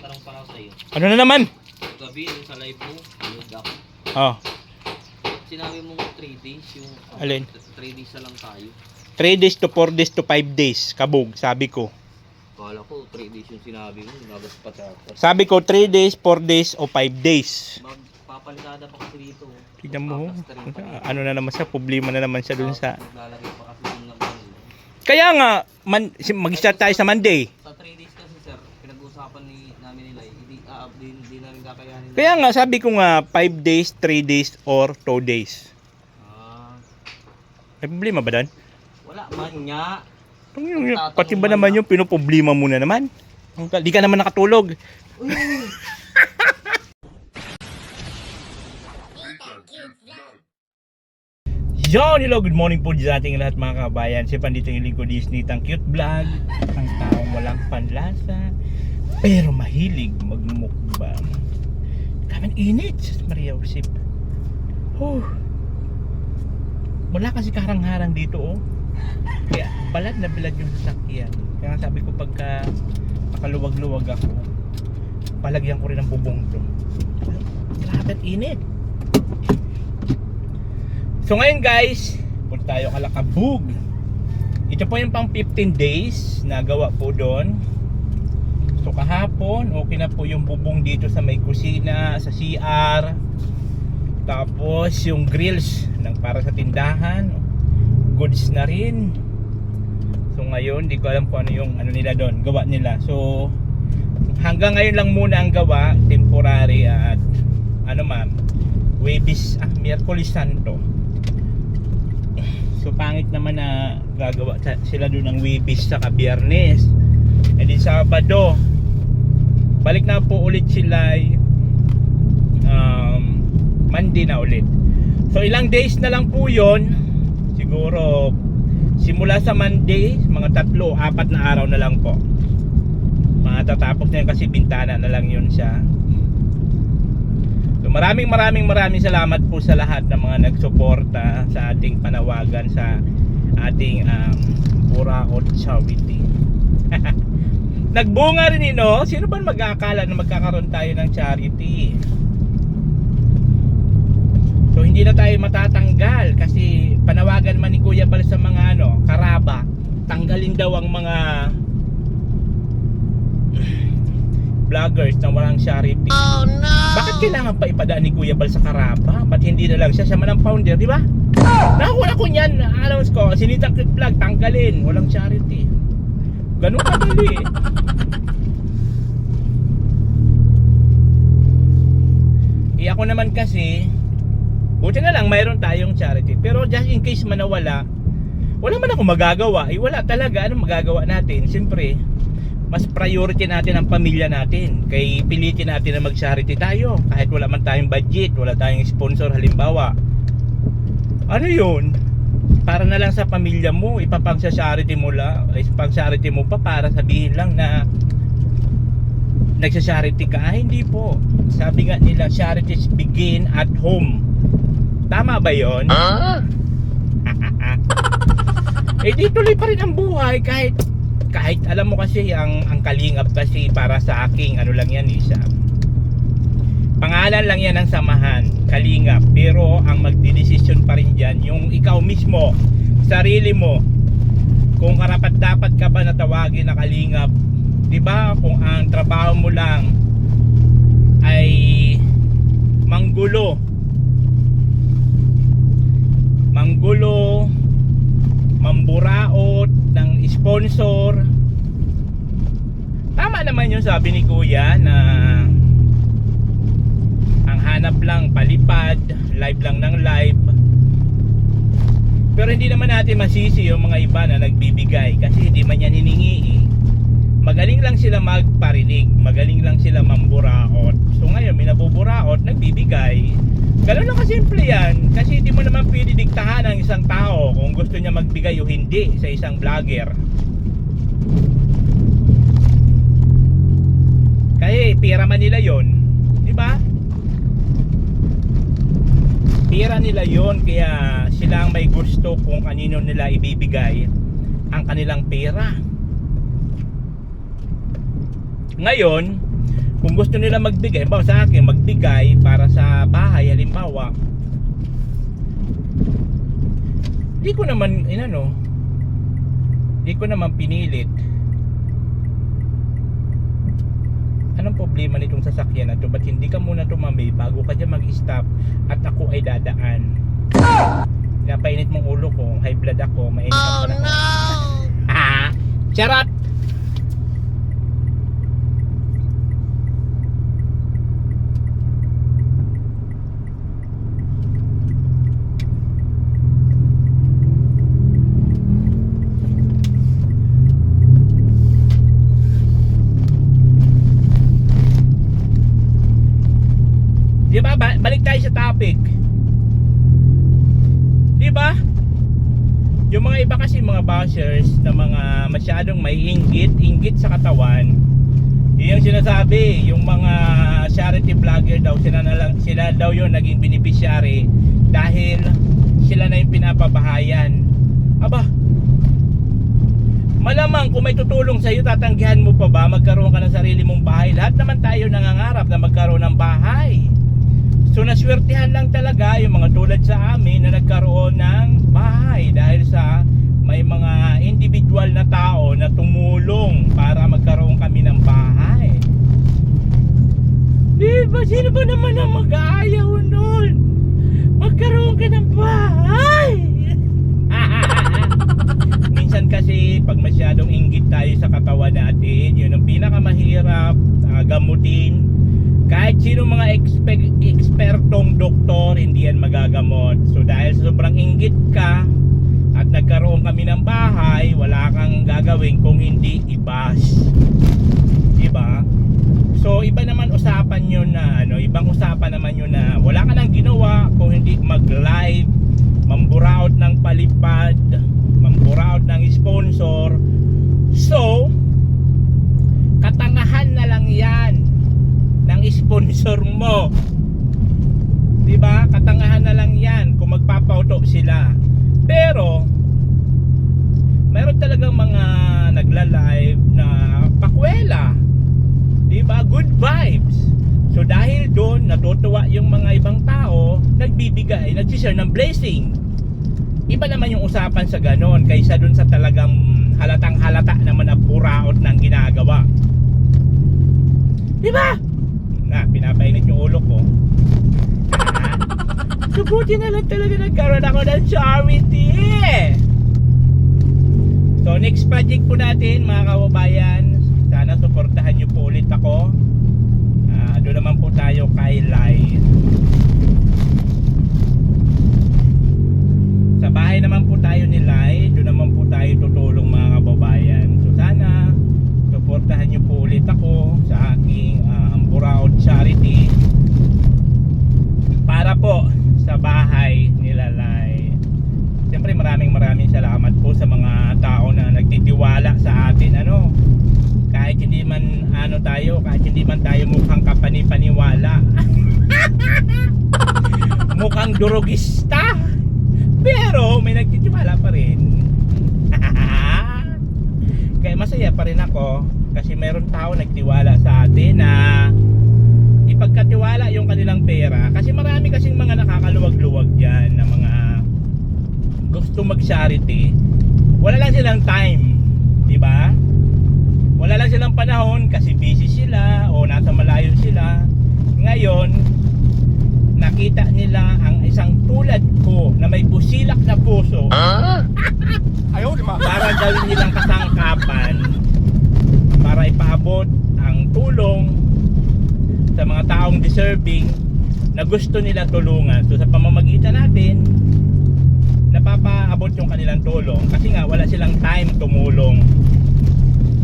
Tarong para sa'yo. Ano na naman? Gabi, yung sa live mo, load up. Oh, Sinabi mo 3 days, yung Alin? 3 days na lang tayo. 3 days to 4 days to 5 days. Kabog, sabi ko. Kala ko 3 days yung sinabi mo, nagas pa tapos. Sabi ko 3 days, 4 days o 5 days. Magpapalitada pa kasi dito. Tignan mo. Papasterin pa dito. Ano na naman siya, problema na naman siya dun sa... Maglalagay pa kasi yung laban. Kaya nga, mag-start tayo sa Monday. Sa 3 days kasi sir, pinag-uusapan namin nila, hindi namin kakayanin. Kaya nga, sabi ko nga, 5 days, 3 days, or 2 days. May problema ba doon? Wala man nga. Pati ba naman yung pinoproblema mo na naman? Di ka naman nakatulog. Yo, hello, good morning po sa ating lahat mga kabayan. Si Pandito yung lingkod Disney, tang cute vlog. Ang taong walang panlasa, pero mahilig magmukbang. Kaming init, Sus Maria Josep. Wala kasi karang-harang dito, oh. Kaya balad na balad yung sasakyan. Kaya sabi ko pagka makaluwag-luwag ako, palagyan ko rin ang bubong to. Grabe at init. So ngayon guys, punta tayo Kalakabug. Ito po yung pang 15 days na gawa po doon. So kahapon, okay na po yung bubong dito sa may kusina, sa CR. Tapos yung grills ng para sa tindahan, goods na rin. So ngayon, di ko alam kung ano yung ano nila doon, gawa nila. So hanggang ngayon lang muna ang gawa, temporary at ano ma'am, Miyerkules Santo. So pangit naman na gagawa sila doon ng Webis sa Biyernes. And then Sabado, balik na po ulit sila Monday na ulit. So ilang days na lang po yon. Siguro simula sa Monday, mga 3-4 na araw na lang po. Matatapos na yun kasi bintana na lang yun siya. So maraming salamat po sa lahat ng mga nagsuporta sa ating panawagan sa ating Buraot Charity. Nagbunga rin ino. Sino ba mag-aakala na magkakaroon tayo ng charity? So hindi na tayo matatanggal kasi panawagan man ni Kuya Bal sa mga karaba, tanggalin daw ang mga vloggers na walang charity. Oh no! Bakit kailangan pa ipadaan ni Kuya Bal sa karaba? Ba't hindi na lang siya man ang founder, di ba? Nakakula ko niyan, announce ko, Sinitang Cute Vlog, tanggalin, walang charity. Ganun kadali. Ako naman kasi, buti na lang mayroon tayong charity. Pero just in case manawala, wala man ako magagawa. Wala talaga, anong magagawa natin? Siyempre, mas priority natin ang pamilya natin. Kaya pilitin natin na mag-charity tayo. Kahit wala man tayong budget, wala tayong sponsor halimbawa. Ano yun? Para na lang sa pamilya mo, ipapang-charity mo lang, ipang-charity mo pa para sabihin lang na nagsa-charity ka. Hindi po. Sabi nga nila, charities begin at home. Tama ba yun? Di tuloy pa rin ang buhay kahit alam mo kasi ang kalingap kasi para sa aking lang yan isa. Pangalan lang yan ng samahan, kalingap. Pero ang magdidesisyon pa rin dyan yung ikaw mismo, sarili mo. Kung karapat dapat ka ba natawagin na kalingap, di ba? Kung ang trabaho mo lang ay manggulo, mamburaot ng sponsor. Tama naman yung sabi ni Kuya na ang hanap lang palipad, live lang ng live. Pero hindi naman natin masisi yung mga iba na nagbibigay kasi hindi man yan hiningi. Magaling lang sila magparinig, magaling lang sila mamburaot. So ngayon may nabuburaot, nagbibigay. Ganun lang kasimple yan. Kasi hindi mo naman pwede diktahan ang isang tao kung gusto niya magbigay o hindi sa isang vlogger. Kaya pera man nila yon, di ba? Pera nila yon, kaya sila ang may gusto kung kanino nila ibibigay ang kanilang pera. Ngayon, Kung gusto nila magbigay, halimbawa sa akin, magbigay para sa bahay, halimbawa, di ko naman, di ko naman pinilit. Anong problema nitong sasakyan na to? Ba't hindi ka muna tumambay bago ka dyan mag-stop at ako ay dadaan? Napainit mong ulo ko, high blood ako, mainit ang panahon. No! Charot! Di ba? Balik tayo sa topic. Di ba? Yung mga iba kasi mga bashers na mga masyadong may inggit sa katawan. Yun yung sinasabi, yung mga charity vlogger daw, sila daw yun naging beneficiary dahil sila na yung pinapabahayan. Aba, malamang kung may tutulong sa iyo, tatanggihan mo pa ba magkaroon ka ng sarili mong bahay? Lahat naman tayo nangangarap na magkaroon ng bahay. So naswertihan lang talaga yung mga tulad sa amin na nagkaroon ng bahay dahil sa may mga individual na tao na tumulong para magkaroon kami ng bahay. Diba? Sino ba naman ang mag-aayaw nun? Magkaroon ka ng bahay! Minsan kasi pag masyadong inggit tayo sa katawan natin, yun ang pinakamahirap gamutin. Kahit sino mga ekspertong doktor, hindi yan magagamot. So dahil sa sobrang inggit ka at nagkaroon kami ng bahay, wala kang gagawin kung hindi i-bash. Diba? So iba naman usapan yun na ibang usapan naman yun na wala ka nang ginawa kung hindi mag-live, mamburaot ng palipad, mamburaot ng sponsor. So katangahan na lang yan ng sponsor mo. Diba? Katangahan na lang yan kung magpapauto sila. Pero meron talagang mga nagla-live na pakwela. Diba? Good vibes. So dahil doon natutuwa yung mga ibang tao, nagbibigay, nagsishare ng blessing. Iba naman yung usapan sa ganon kaysa doon sa talagang halatang halata naman na puraot ng ginagawa. Diba? Na, pinapainit yung ulo ko. So buti na lang talaga nagkaroon ako ng charity. So next project po natin mga kababayan, sana suportahan nyo po ulit ako. Doon naman po tayo kay Lai. Sa bahay naman po tayo ni Lai, doon naman po tayo tutulong mga kababayan. So sana suportahan nyo po ulit ako sa aking Buraot Charity para po sa bahay nila Lai. Siyempre maraming salamat po sa mga tao na nagtitiwala sa atin. Kahit hindi man kahit hindi man tayo mukhang kapani-paniwala. Mukhang durugista, pero may nagtitiwala pa rin. Kaya masaya pa rin ako kasi meron tao nagtiwala sa atin na ipagkatiwala yung kanilang pera. Kasi marami kasing mga nakakaluwag-luwag dyan na mga gusto mag-charity. Wala lang silang time, diba? Wala lang silang panahon kasi busy sila o nasa malayo sila. Ngayon, nakita nila ang isang tulad ko na may busilak na puso. Ayaw, di ba? Para gawin nilang kasangkapan para ipaabot ang tulong sa mga taong deserving na gusto nila tulungan. So sa pamamagitan natin, napapaabot yung kanilang tulong kasi nga wala silang time tumulong.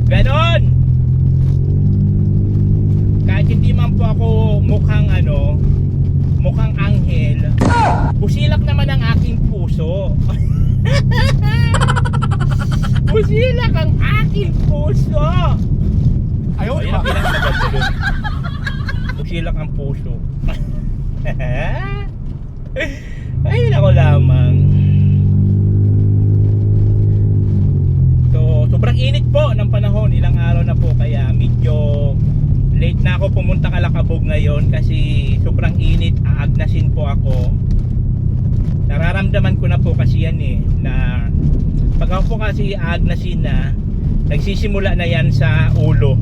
Ganon! Kahit hindi man po ako mukhang mukhang anghel, busilak naman ang aking puso. Busilak ang aking puso. Ayaw, di Ayun ba? ang pinakamaganda dun. Busilak ang puso. Ayun ako lamang. So sobrang init po ng panahon, ilang araw na po kaya medyo late na ako pumunta Kalakabog ngayon kasi sobrang init, aagnasin po ako. Nararamdaman ko na po kasi yan na pag ako po kasi aagnasin na, nagsisimula na yan sa ulo.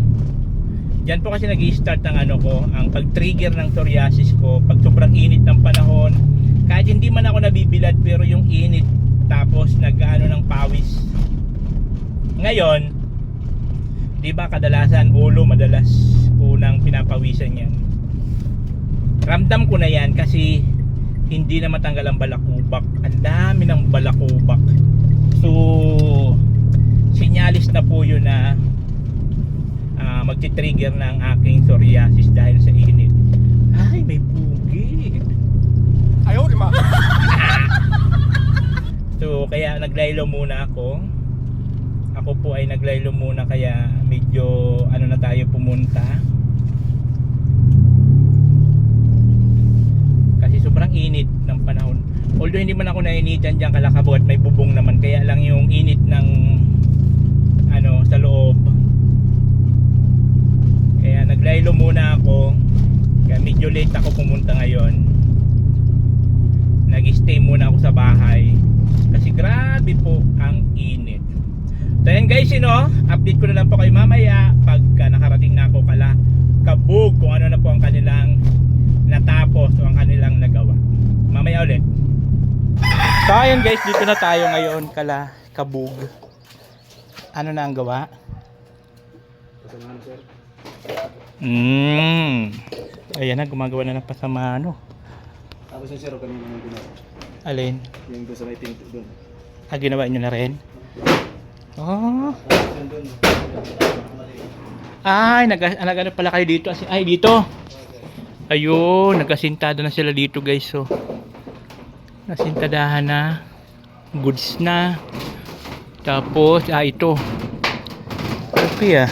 Diyan po kasi nag-i-start ang ang pag-trigger ng psoriasis ko pag sobrang init ng panahon. Kahit hindi man ako nabibilad pero yung init tapos nag-ano ng pawis. Ngayon, di ba kadalasan ulo madalas unang pinapawisan yan. Ramdam ko na yan kasi hindi na matanggal ang balakubak. Ang dami ng balakubak. So, sinyalis na po yun na magti-trigger ng aking psoriasis dahil sa init. Ay, may pugi. Ayaw, di ma. So, kaya naglaylo muna ako. Ako po ay naglaylo muna kaya medyo na tayo pumunta. Kasi sobrang init ng panahon. Although hindi man ako nainitan diyan Kalakabog at may bubong naman, kaya lang yung init ng sa loob. Kaya naglaylo muna ako. Kaya medyo late ako pumunta ngayon. Nag-stay muna ako sa bahay kasi grabe po ang init. So yan guys, update ko na lang po kayo mamaya pagka nakarating na ako Kalakabog kung ano na po ang kanilang natapos o ang kanilang nagawa. Mamaya ulit. So ayan guys, dito na tayo ngayon Kalakabog. Ano na ang gawa? Kasamahan, sir. Ayan na, gumagawa na ng pasama Tapos yung sir, kanina yung ginawa. Alin? Yung doon sa may tinto doon. Ginawa nyo na rin? Oh. Doon. Ay, nag-ano pala kayo dito? Ay, dito. Ayun, nagasintada na sila dito guys. So, nasintadahan na. Goods na. Tapos, ito. Okay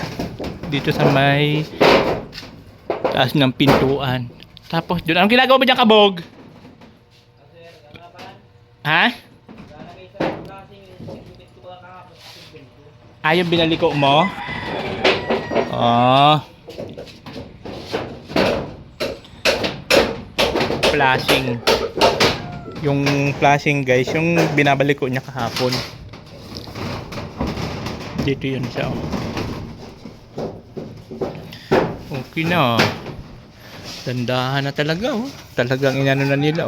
dito sa may taas ng pintuan. Tapos, doon. Anong ginagawa mo dyan, Kabog? Ha? Yung binaliko mo? Flashing. Yung flashing guys, yung binabaliko niya kahapon. Dito yun siya. Okay na. Dandahan na talaga Talagang inano na nila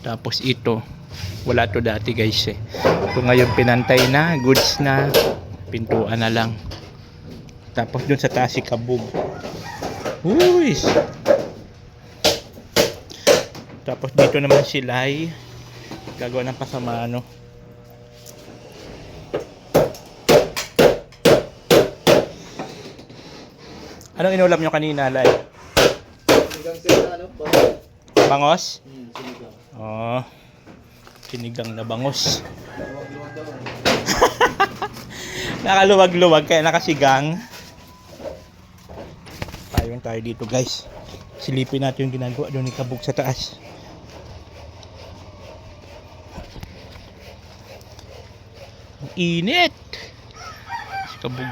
Tapos ito, wala to dati guys So ngayon pinantay na, goods na, pintuan na lang. Tapos dun sa taas si Kabog. Uy! Tapos dito naman si Lai. Gagawa ng pasama Anong inulam nyo kanina, Lai? Sinigang sir, Bangos? sinigang. Sinigang na bangos. Nakaluwag-luwag kaya nakasigang. Tayo dito guys. Silipin natin yung ginagawa doon ni Kabog sa taas. Ang init. Si Kabog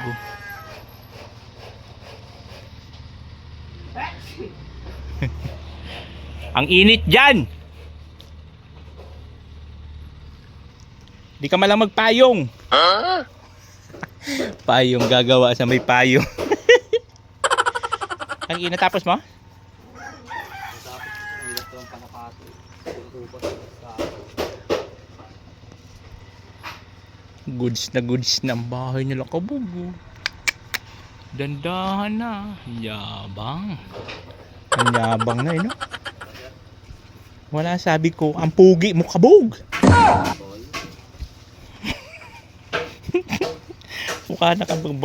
Ang init dyan. Di ka malang magpayong. Payong gagawa sa may payong. Ang init tapos mo? Goods na ang bahay nila Kabog. Dandahan na. Yabang. Ang yabang na Wala sabi ko, ang pugi mo Kabog.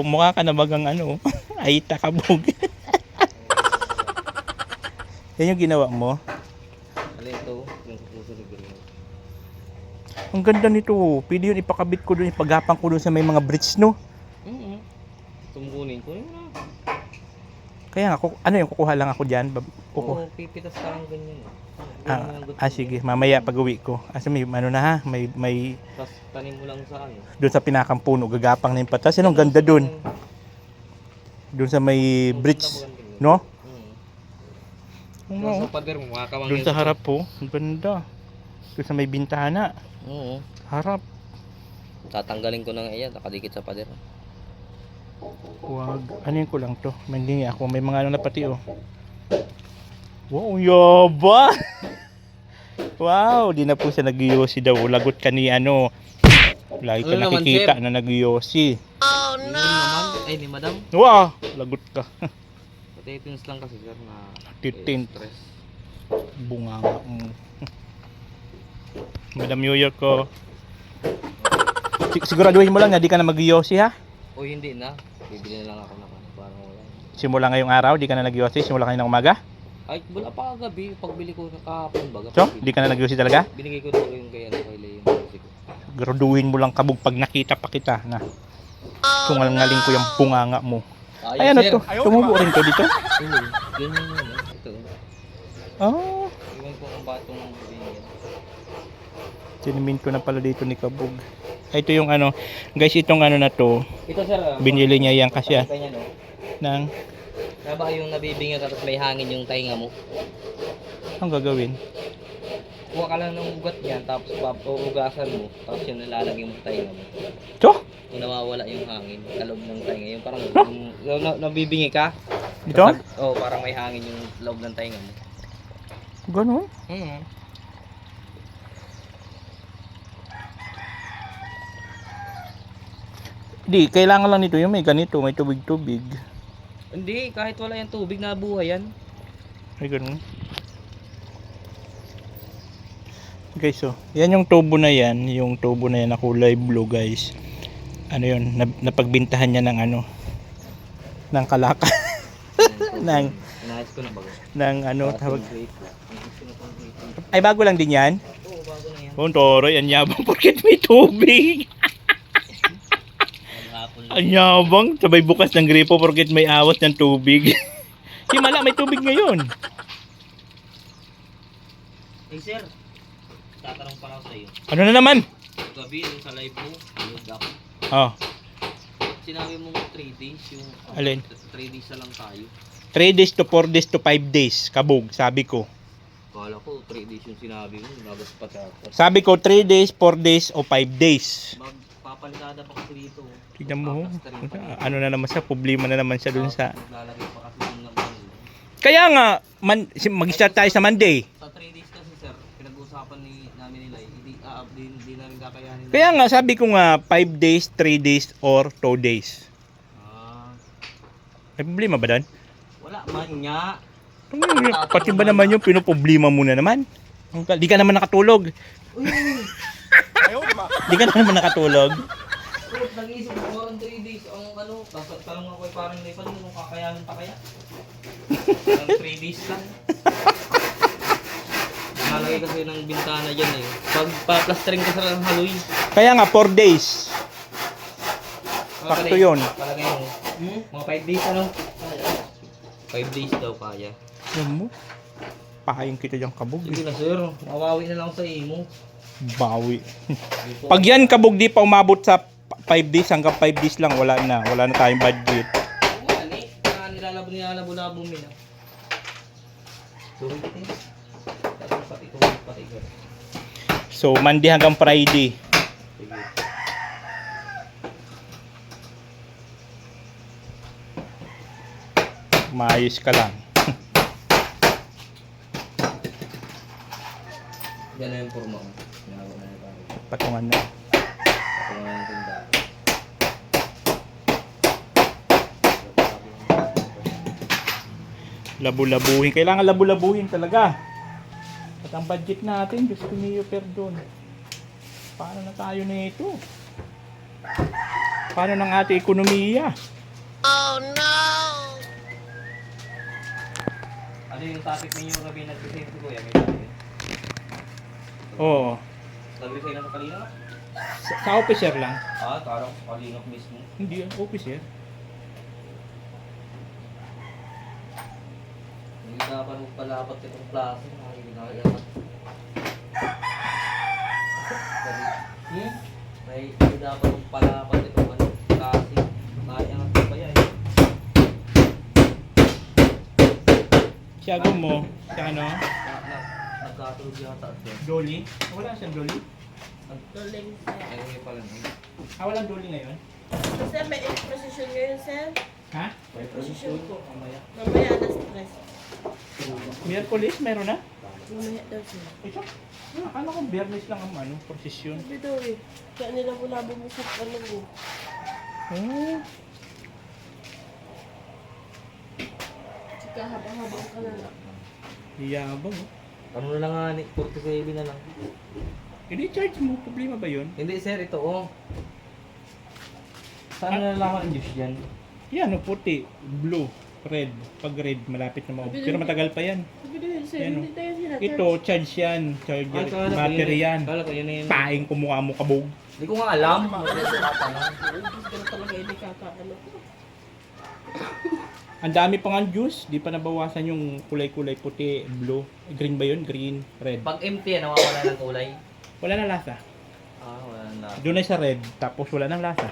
Mukha ka na bagang Aita Kabog. Yan yung ginawa mo. Ito, yung puso ni Bruno. Ang ganda nito. Pwede yun ipakabit ko doon, ipagapang ko doon sa may mga bridge Tumukunin ko yun Kaya nga, yung kukuha lang ako dyan? Oo, pipitas ka lang ganyan Sige, mamaya pag uwi ko. May Tapos tanim mo lang sa doon sa pinakang puno, gagapang na yung patas. Ang ganda doon. Doon sa may bridge, no? So, Oo. sa pader mo, makakawang Doon sa harap po, ang ganda. Doon sa may bintana, Oo. harap. Tatanggalin ko na nga yan, nakadikit sa pader. Wag, ano yun ko lang to? Mandingi ako, may mga ano na pati oh. Wow, yaba! Wow, di na po siya nag-yosi daw. Lagot ka ni ano. Lagi ka Ano naman, nakikita sir? na nag-yosi. Oh no! Naman, ay ni madam. Wow, lagot ka. Patitins lang kasi sir na Titint. stress. Bunga nga. Madam New York ko. Siguraduhin mo lang na di ka na mag-yosi ha? O hindi na, bibili na lang ako na parang wala. Simula ngayong araw, di ka na nag-yosi? Simula kanina umaga? Ay, wala pa kagabi, pagbili ko kahapon baga. So, di ka na nag-yosi talaga? Binigay ko na yung kay ano kay Leo music. Graduhin mo lang kabog pag nakita pa kita na. Tungal-ngaling ko yung bunganga mo. Ay ano to? Tumubo rin to dito? Oo, ganyan yun. Ito. Oh, Iwan ko kung bakit itong binigyan. tinimin ko na pala dito ni Kabog. Ay, ito yung ano, guys, itong ano na to, Ito sir, binili niya yan kasi kanya no. ng, Kaya baka yung nabibinga ka tapos may hangin yung tainga mo. ang gagawin? Kuha ka lang ng ugat niyan tapos uugasan mo tapos yung nilalagay mo sa tainga mo. Ito? Kung nawawala yung hangin, kaloob ng tainga. Yung parang nabibingi ka. Dito? Oo, parang may hangin yung loob ng tainga mo. Ganun? Di, kailangan lang nito yung may ganito, may tubig-tubig. Hindi, kahit wala yung tubig na buhay yan. Ay, ganun. Guys, so, yan yung tubo na yan, na kulay blue, guys. Ano yun, napagbintahan niya ng ano, ng kalaka. ng, Inayos ko na bago. ng ano, tawag. Ay, bago lang din yan? Oo, bago na yan. Oh, toroy, ang yabang porket may tubig. Ang yabang, sabay bukas ng gripo porket may awas ng tubig. Himala, may tubig ngayon. Hey sir, tatanong pa ako sa iyo. Ano na naman? Gabi yung sa live mo, load ako. Oh, Sinabi mo 3 days yung Alin? 3 days na lang tayo. 3 days to 4 days to 5 days, Kabog, sabi ko. Kala ko 3 days yung sinabi mo, nabas pa sa ako. Sabi ko 3 days, 4 days o 5 days. Magpapalisada pa kasi dito. Tignan mo, Paplasterin pa dito. ano na naman siya, problema na naman siya dun sa... Maglalagay pa kasi yung naman. Kaya nga, mag-start tayo sa Monday. Sa 3 days kasi sir, pinag-uusapan namin nila, hindi namin kakayanin. Kaya nga, sabi ko nga, 5 days, 3 days, or 2 days. May problema ba doon? Wala man nga. Pati ba naman yung pinoproblema mo na naman? Di ka naman nakatulog. Di ka naman nakatulog. Nag-iisip ko ang 3 days ang ano, tapos tanong ako parang may paano kung kakayanin pa kaya? Ang 3 days lang. Nalagay kasi ng bintana dyan eh. Pag pa-plastering ka sa haloy. Kaya nga, 4 days. Sakto yun. Palagay mo. Mga 5 days ano? 5 days daw kaya. Alam mo, pahayin kita dyan, Kabog. Sige na sir, mawawi na lang ako sa imo. Bawi. Pag yan, Kabog, di pa umabot sa 5 days, hanggang 5 days lang, wala na tayong budget. Wala ni, nilalabo-labo mo na. Suwit eh. Pati tuwid, pati sir. So, Monday hanggang Friday. Sige. Maayos ka lang. Yan na yung forma ko. Ginagawa na yung pare. Patungan na. Ako na yung tindahan. Labu-labuhin. Kailangan labu-labuhin talaga. At ang budget natin, Diyos ko niyo, perdon. Paano na tayo na ito? Paano ng ating ekonomiya? Ano yung topic ninyo gabi nag-save ko kuya? May topic. Oo. Sabi sa'yo na sa kalina? Sa officer lang. Parang kalinok mismo. Hindi, officer. Hindi dapat magpalapat itong klase. Nakakailangan. May dapat magpalapat itong klase. Nakakailangan pa yan. Siyago mo, sa ano? Nagkatulog yata sir. Dolly? Wala siyang dolly? Doling Ay, sir. okay pala nun. Walang dolly ngayon? Kasi may position ngayon sir. Ha? May posisyon ko, mamaya. Mamaya alas 3. Miyerkules, meron na? Mamaya daw sir. Ito? Akala ko biyernes lang ang ano, prosesyon. Sabi daw eh. Kaya nila mula bumusok ano mo. Oh. Tsaka habang-habang ka na lang. Iyabang oh. Ano na lang nga, 47 na lang. Hindi charge mo, problema ba yun? Hindi sir, ito oh. Saan na nalaman ang juice dyan? Yan, oh, puti, blue, red. Pag red, malapit na maubos. Pero matagal pa yan. Sabi din sir, Yan, hindi tayo sila. Ito, charge yan. Charger, battery yan. Kala ko yun na yun. Paing ko mukha mo kabog. Hindi ko nga alam. Pero talaga hindi kakaano. Ang dami pa nga juice, di pa nabawasan yung kulay-kulay puti, blue. Green ba yun? Green, red. Pag empty, nawawala ng kulay. Wala na lasa. Wala na. Doon ay sa red, tapos wala nang lasa.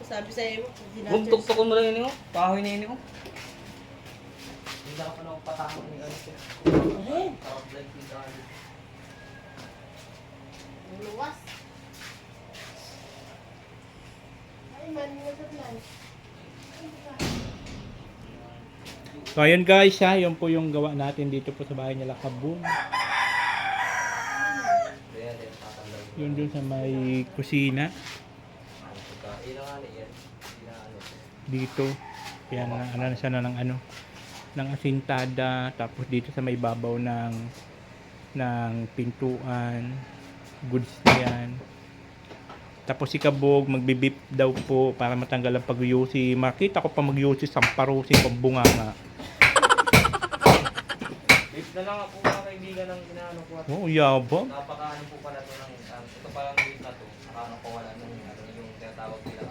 Sabi sa'yo, Kung tuktukon mo lang yun oh. Pahoy na yun oh. Hindi na ka pa patahon ni ano sir. Parang like this luwas. Ay, mani na sa plan. So ayun guys ha, yun po yung gawa natin dito po sa bahay nila Kabun. Yun dun sa may kusina. Dito. Kaya na, ano na siya na ng ano, ng asintada. Tapos dito sa may babaw ng pintuan. Goods na yan. Tapos si Kabog magbibip daw po para matanggal ang pag-yusi. Makita ko pa mag-yusi samparusi pang bunganga. Beef na lang ako mga kaibigan ng inaano ko. Oh, yabang. Napakaano po pala to ng ito palang beef na to. Nakano ko wala nung ano yung tinatawag nila.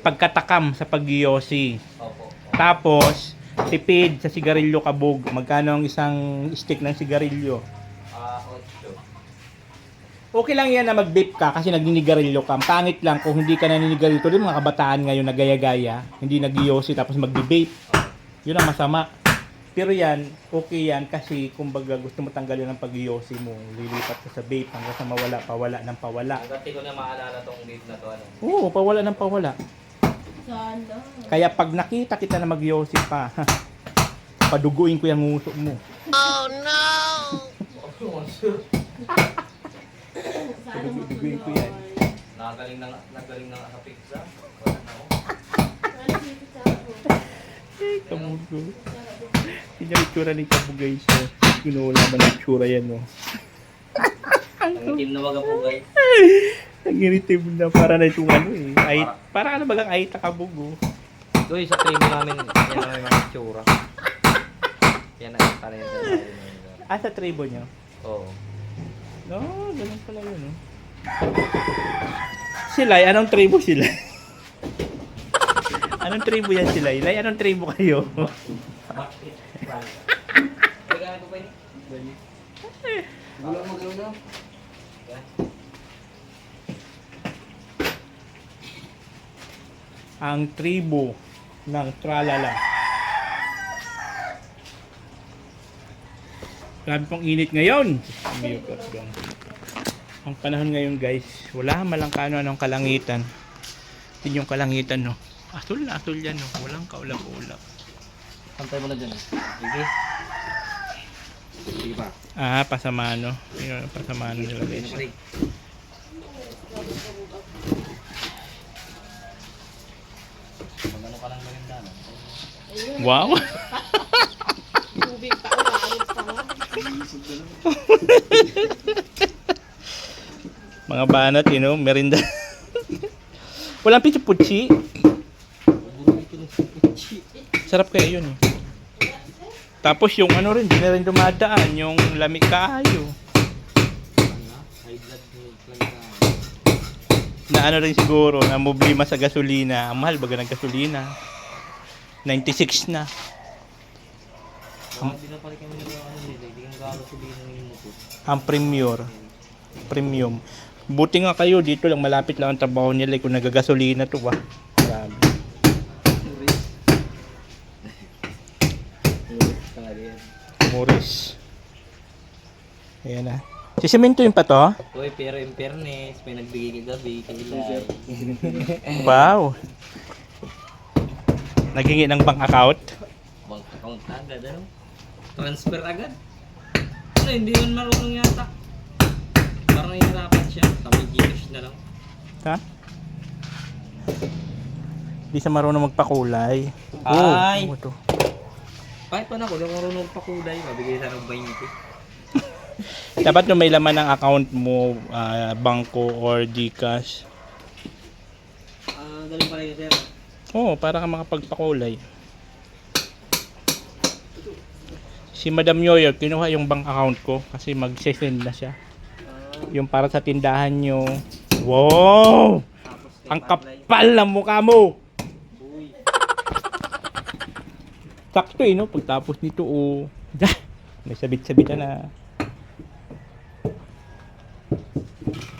Pagkatakam sa pag-yosi. Opo. Tapos, tipid sa sigarilyo Kabog. Magkano ang isang stick ng sigarilyo? 8. Okay lang yan na mag-vape ka kasi nagninigarilyo ka. Pangit lang kung hindi ka naninigarilyo. Ito din mga kabataan ngayon na gaya-gaya. Hindi nag-yosi tapos mag-vape. Yun ang masama. Pero yan, okay yan kasi kumbaga gusto mo tanggalin ang pag-yosi mo. Lilipat ka sa vape hanggang sa mawala, pawala ng pawala. Hanggang di ko na maalala tong beef na to ano. Oo, pawala ng pawala. Sana. Kaya pag nakita kita na mag-yosi pa, paduguin ko yung nguso mo. Sana Duguin ko yan. Nagaling na nga sa pizza. Wala na ako. Sana dito sa ako. Kamugo. Hindi yung itsura ni Kabog guys. Kinuha man ang itsura yan. No? Ang team na waga po guys. Ang iritim na para na itong ano eh. Ay, para ano bagang ay Kabog oh. Doy, sa team namin, yan ang may mga itsura. Yan ang itsura yan. Ah, sa tribo niyo? Oo. No, ganun pala yun no. Silay, anong tribo sila? Anong tribo yan sila? Ilay, anong tribo kayo? Kaya po ba yun? Wala mo gawin na. Ang tribo ng Tralala. Grabe pong init ngayon. Ang panahon ngayon guys, wala malang kano anong kalangitan. Yun yung kalangitan no. Asul na asul yan no. Walang kaulap-ulap. Pantay mo na dyan. Sige. Sige pa. Ah, pasamano. Yun ang pasamano nila guys. Pag ano ka lang maganda no? Wow! Tubig pa. Umaarog pa nga. Mga banat, you know, merinda. Walang pichi-puchi. Sarap kaya yun eh. Tapos yung ano rin, di na rin dumadaan, yung lamig kaayo. High blood lang na. Na ano rin siguro, na problema sa gasolina. Ang mahal baga ng gasolina. 96 na. Hindi na pala kami nag-ano nila. Hindi kang galo sabihin ng motor. Ang premium. Buti nga kayo, dito lang malapit lang ang trabaho nila kung nagagasolina to ba. Grabe. Morris. Ayan na. Sisimintuin pa to? Uy, pero in fairness, may nagbigay kagabi, kailay. Wow. Naghingi ng bank account? Bank account agad, ano? Transfer agad. Ano, hindi man marunong yata. Parang nahihirapan siya. Kami Gcash na lang. Ha? Hindi siya marunong magpakulay. Ay! Ano to? Kahit pa na ako, hindi ako marunong magpakulay. Mabigay sa ng 20. Dapat yung may laman ng account mo, bangko or Gcash. Galing pala yun, sir. Oo, para ka makapagpakulay. Si Madam Yoyo, kinuha yung bank account ko kasi mag-send na siya. Yung para sa tindahan nyo. Wow! Tapos, Ang kapal ng mukha mo! Uy. Sakto no? Pagtapos nito, oh. May sabit-sabit na.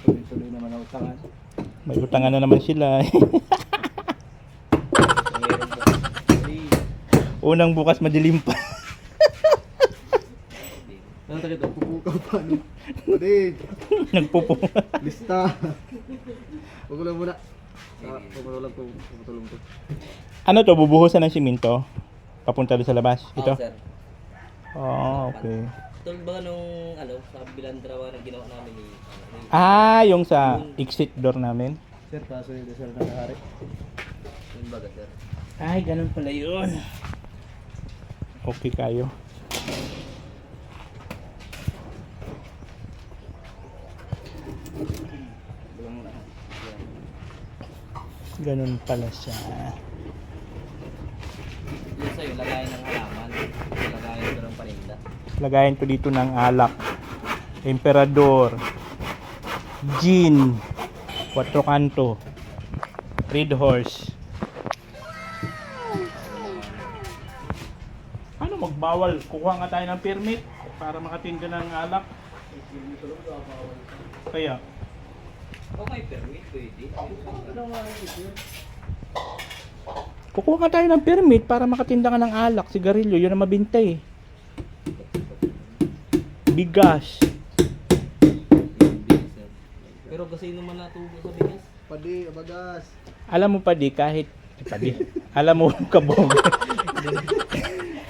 Tuloy-tuloy naman ang utangan. May utangan na naman sila. Unang bukas madilim pa. Ano tayo ito? Pupukaw pa, no? Pwede. Nagpupo. Lista. Huwag ko lang muna. Pumutulong ko. Ano to? Bubuhusan ng simento? Papunta doon sa labas? Ito? Sir. Oh, okay. Ito ba nung, sa Bilandrawa na ginawa namin ni... Yung sa exit door namin. Sir, kaso yung desal na kahari. Yung baga, sir. Ay, ganun pala yun. Okay kayo. Ganun pala siya. Yung sa'yo, lagayan ng halaman. Lagayan ito ng paninda. Lagayan to dito ng alak. Emperador. Gin. Quattro Canto. Red Horse. Ano magbawal? Kukuha nga tayo ng permit para makatinda ng alak. Kaya Kung may permit, pwede. kukuha nga tayo ng permit para makatinda ka ng alak, sigarilyo, yun ang mabinta eh. Bigas. Pero kasi naman natubo sa bigas. Padi, abagas. Alam mo pa di kahit alam mo kabog.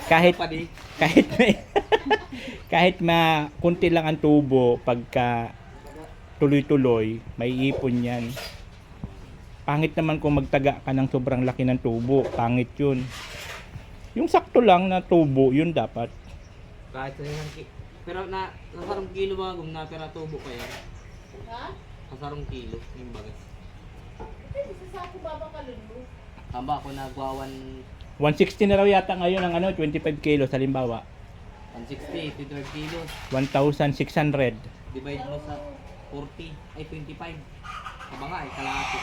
kahit Padi. kahit kunti lang ang tubo pagka tuloy-tuloy, may ipon yan. Pangit naman kung magtaga ka ng sobrang laki ng tubo. Pangit yun. Yung sakto lang na tubo, yun dapat. Kahit sa isang pero nasarong kilo ba kung napera tubo kaya? Ha? Nasarong kilo yung bagas. Isa sa ako baba ka lulu. Tamba ako nagwawan 160 na raw yata ngayon ang 25 kilos halimbawa. 160, 23 kilos. 1,600. Divide mo sa 40, ay 25. Aba nga ay kalahati.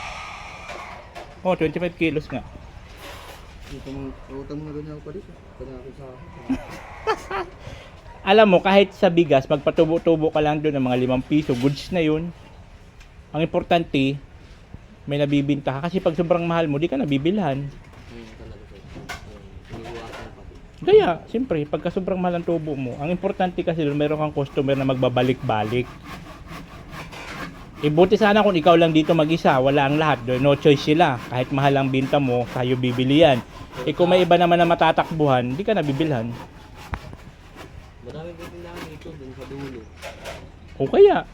Oh, 25 kilos nga. Utang mo na ganyan ako pa dito. Kanya ako sa Alam mo, kahit sa bigas, magpatubo-tubo ka lang doon ng mga 5 piso, goods na yun. Ang importante, may nabibinta ka. Kasi pag sobrang mahal mo, di ka nabibilhan. Talaga sir. Iniiwasan pa. Kaya, siyempre, pagka sobrang mahal ang tubo mo, ang importante kasi doon, meron kang customer na magbabalik-balik. Buti sana kung ikaw lang dito mag-isa, wala ang lahat. No choice sila. Kahit mahal ang binta mo, sa'yo bibili yan. Kung may iba naman na matatakbuhan, di ka nabibilhan. Maraming pipindahan dito, dun sa dulo. O kaya,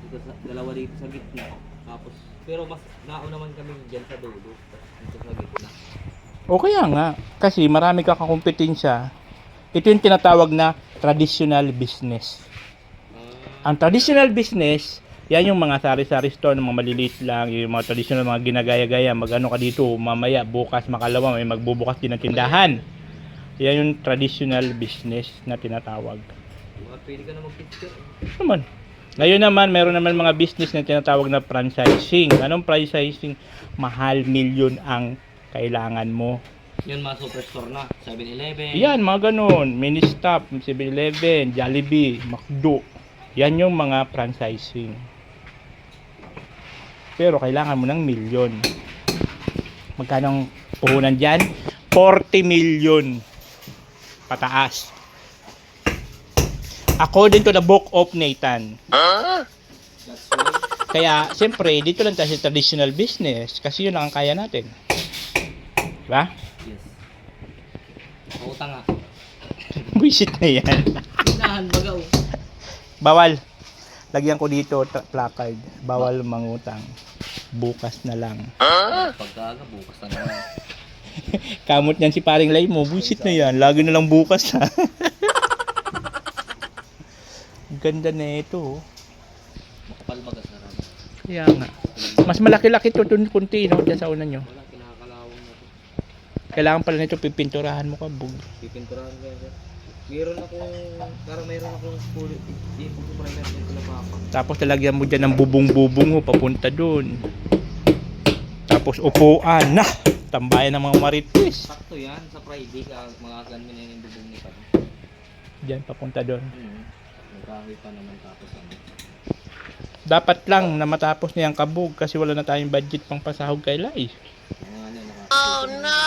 Dito sa, dalawa dito sa gitna. Tapos, pero mas naman kami dyan sa dulo. Dito sa gitna. o kaya nga. Kasi marami ka kakompetensya. Ito yung tinatawag na traditional business. Ang traditional business, yan yung mga sari-sari store, mga maliliit lang, yung mga traditional, mga ginagaya-gaya, magano ka dito, mamaya, bukas, makalawa, may magbubukas din ng tindahan. Yan yung traditional business na tinatawag. Mga pwede ka na mag-picture. Naman. Ngayon naman, meron naman mga business na tinatawag na franchising. Anong franchising? Mahal milyon ang kailangan mo. Yun mga superstore na. 7-Eleven. Yan, mga ganun. Mini-stop, 7-Eleven, Jollibee, McDo. Yan yung mga franchising. Pero kailangan mo ng milyon. Magkano ang puhunan dyan? 40 million pataas. According to the book of Nathan. That's why. Kaya, siyempre, dito lang tayo sa traditional business kasi yun lang ang kaya natin. Diba? Yes. Utang nga. Buisit na yan. Inahan baga oh. Bawal. Lagyan ko dito placard. Bawal mangutang. Bukas na lang. Pagkaga bukas na naman. Kamot niyan si paring Lay mo. Buisit na yan. Lagi na lang bukas ha. Ganda na ito. Oh. Makapal baga sa rami. Kaya nga. Mas malaki-laki to dun kunti no dyan sa una nyo. Wala, kinakalawang na to. Kailangan pala nito pipinturahan mo ka bug. Pipinturahan ko yan. Mayroon akong school. Hindi po primer din ko na papa. Tapos talagyan mo dyan ng bubong-bubong mo papunta dun. Tapos upuan na. Tambayan ng mga marites. Sakto yan. Sa Friday, mga ganmin na yung bubong ni Pat. Diyan papunta dun. Nagkahoy pa naman tapos ano. Dapat lang na matapos na yung kabug kasi wala na tayong budget pang pasahog kay Lai. Oh no!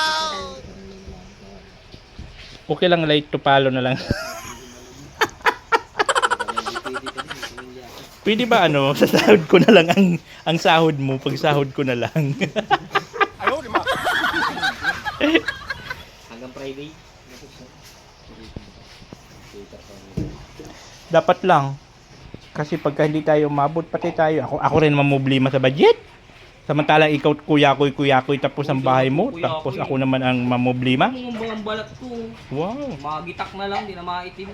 Okay lang late to follow na lang. Pwede ba ano, sa sahod ko na lang ang sahod mo, pag sahod ko na lang. Hanggang Friday. Dapat lang. Kasi pagka hindi tayo umabot, pati tayo. Ako rin mamumblima sa budget. Samantalang ikaw kuyakoy tapos ang bahay mo. Tapos ako naman ang mamumblima. Ang balat ko. Wow. Magitak na lang, di na maitim.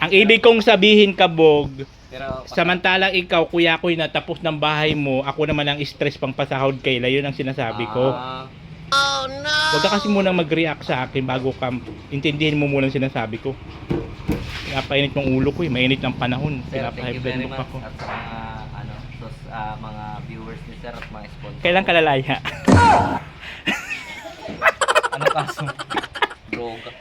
Ang ibig kong sabihin kabog, Pero samantalang ikaw kuyakoy na tapos ng bahay mo, ako naman ang stress pang pasahod kayla. Yun ang sinasabi ko. Huwag ka kasi munang mag-react sa akin bago ka intindihin mo muna ang sinasabi ko. Pinapainit ng ulo ko eh. Mainit ng panahon. Sir, thank you very Pinapa-high blood much. ako. At sa mga, mga viewers ni Sir at mga sponsors. Kailan kalalaya? Anong kaso? Droga.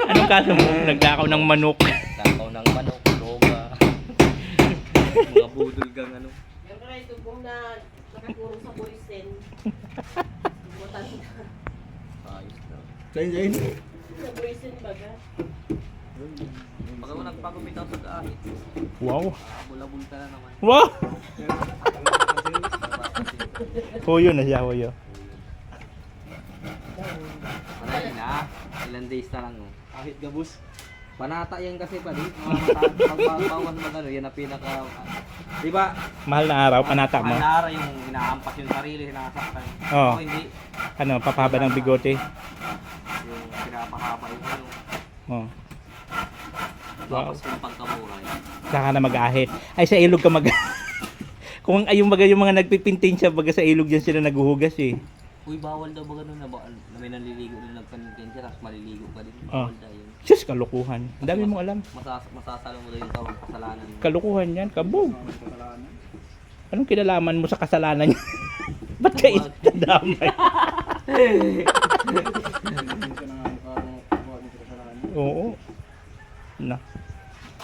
Anong kaso mo? Nagdakaw ng manok. Takaw ng manok, droga. Mga budol gang ano. Yung kaya ito kung na nakakurong sa boysen. Butan na. Ayos na. Jain. Sa boysen baga. Pag ako nagpagupit ako sa kahit, Wow. bulabulta na naman. Wow! Huyo na siya, huyo. Marami na. Ilan days na lang oh. Kahit gabus. Panata yan kasi pa din. Pagbawan mag ano, yan ang pinaka... Di ba? Mahal na araw, panata mo. Manara yung inaampas yung sarili, sinasaktan. Oo. Ako hindi. Ano, papahaba ng bigote. Yung pinapahaba yung ano. Oh. Tapos yung pagkabuhay. Saka na mag-ahit. Ay, sa ilog ka mag Kung yung mga nagpipintin siya, baga sa ilog dyan sila naguhugas eh. Uy, bawal daw ba ganun na na may naliligo din nagpanitin siya, tapos maliligo pa din. Oh. Bawal daw yun. Diyos, kalukuhan. Ang dami mong alam. Masasalo mo daw yung tawag kasalanan mo. Kalukuhan yan, kabog. Anong kinalaman mo sa kasalanan niya? Ba't ka itadamay? Oo. Na.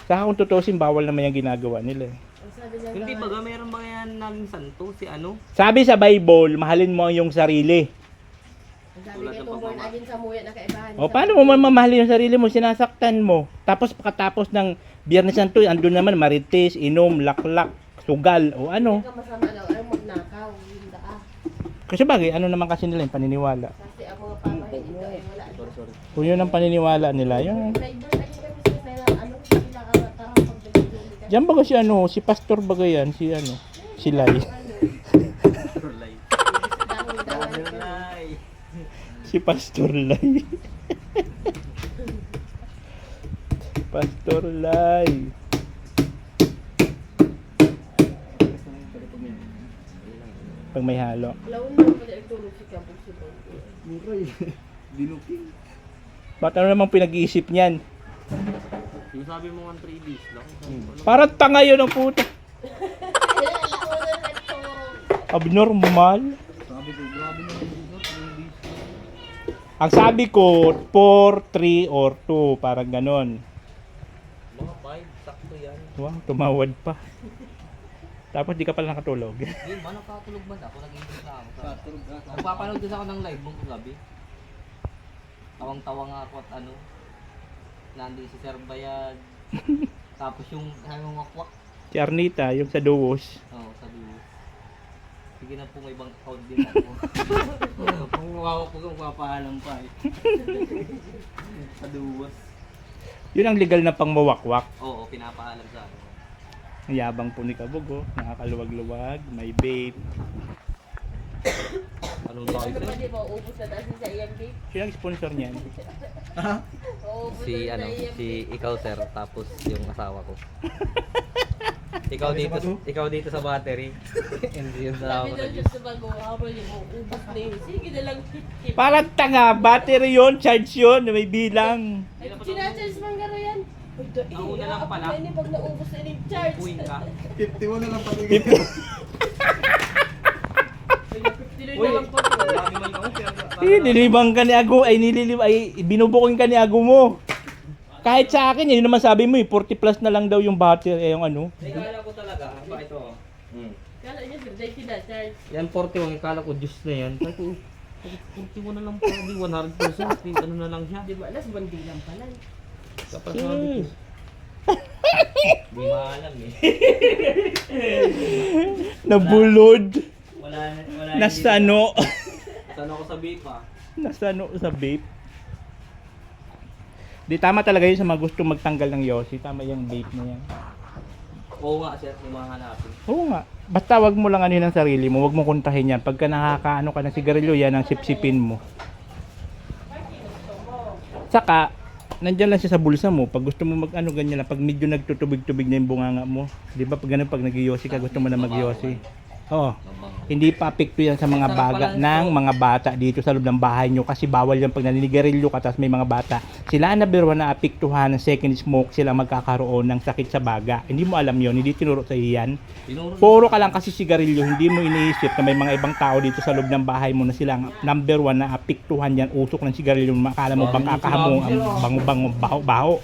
Saka kung tutusin, bawal naman yung ginagawa nila eh. Ang sabi niya Hindi ba, meron ba yan naging santo? Si ano? Sabi sa Bible, mahalin mo ang iyong sarili. Ang sabi niya kung born again sa muya na kaibahan. O paano mo man mamahalin yung sarili mo? Sinasaktan mo. Tapos pagkatapos ng Biyernes Santo, andun naman marites, inom, laklak, sugal, o ano. Hindi ka masama daw, ay magnakaw. Yung daa. Kasi bagay, ano naman kasi nila yung paniniwala. Kasi ang mga pamahin ito ay wala. Sorry. Kung yun ang paniniwala nila, yung... Like, born again kami sa nila, ano, sila karatang pagdagdag ka. Diyan baga si ano, si Pastor baga yan, si ano, si Lai. Turlay. Dahil daw ay Turlay. Si Pastor Lai. Pastor Lai. Pag may halo. laon na pala itulog si Kapag si Bon. Muray. Dinuking. Ba't ano namang pinag-iisip niyan? Yung sabi mo nga 3 days lang. Parang tanga yun ang puta. Laon na ito. Abnormal. Sabi ko, grabe naman dito. Ang sabi ko, 4, 3, or 2. Parang ganon. Mga 5, sakto yan. Wow, tumawad pa. Tapos di ka pala nakatulog. Hindi man, nakatulog man ako. Nag-iintay na ako. Nagpapanood din ako ng live mong kagabi. Tawang-tawa nga ako at ano. nandun si Sir Bayad. Tapos yung wakwak. Si Arnita, yung sa Duos. Oo, sa dulo. Sige na po, may ibang account din ako. Kung mawawak ko, magpapaalam pa eh. Sa duwas. Yun ang legal na pang mawakwak. Oo, pinapaalam sa akin. Ang yabang po ni Kabog, oh. Nakakaluwag-luwag, may vape. Anong tayo Ano pa sir? di ba, ubus na tayo sa EMB? Sino ang sponsor niyan? Ubus Si na ano, sa EMB. si ikaw sir, tapos yung asawa ko. Ikaw dito sa battery. Hindi yung Sabi asawa ko daw sa siya juice. sa bago, yung ubus na yun. Sige na lang, tip. Parang tanga, battery yun, charge yun, may bilang. Ay, sinacharge man garo yan. Ang una lang pala. Ako na pag naubos na yung charge. Uy ka. 51 na lang pati. Uy, grabe man ako. Nilibang ka ni Ago, binubuking ka ni Ago mo. Kahit sa akin, yun naman sabi mo 40 plus na lang daw yung battery, yung ano. Kala ko talaga, ba ito? Kala niya sir, dahil sinacharge. Yan 41, kala ko juice na yan. Sabi ko, 41 na lang po, di 100%, ano na lang siya. Di ba, alas, bandi lang pala. Kapag sabi ko, di maalam eh. Nabulod, Wala nasano, Saan ako sa vape ah? nasano sa vape. Di tama talaga yun sa mga gusto magtanggal ng yosi, tama yung vape na yan. Oo nga sir, yung mga hanapin. Oo nga, basta wag mo lang ano yun ang sarili mo, wag mo kontrahin yan. Pagka nakakaano ka ng sigarilyo, yan ang sipsipin mo. Saka, nandyan lang siya sa bulsa mo. Pag gusto mo mag ano ganyan lang, pag medyo nagtutubig-tubig na yung bunganga mo, di ba pag ganun, pag nag-yosi ka, gusto mo na mag-yosi. Oo. Hindi pa apekto yan sa mga baga ng mga bata dito sa loob ng bahay nyo kasi bawal yan pag naninigarilyo ka tapos may mga bata. Sila na biro na apektuhan ng second smoke, sila magkakaroon ng sakit sa baga. Hindi mo alam yon, hindi tinuro sa iyan. Puro ka lang kasi sigarilyo, hindi mo iniisip na may mga ibang tao dito sa loob ng bahay mo na sila number 1 na apektuhan yan, usok ng sigarilyo. Makala mo bang kakahamong ang bango-bango, baho-baho.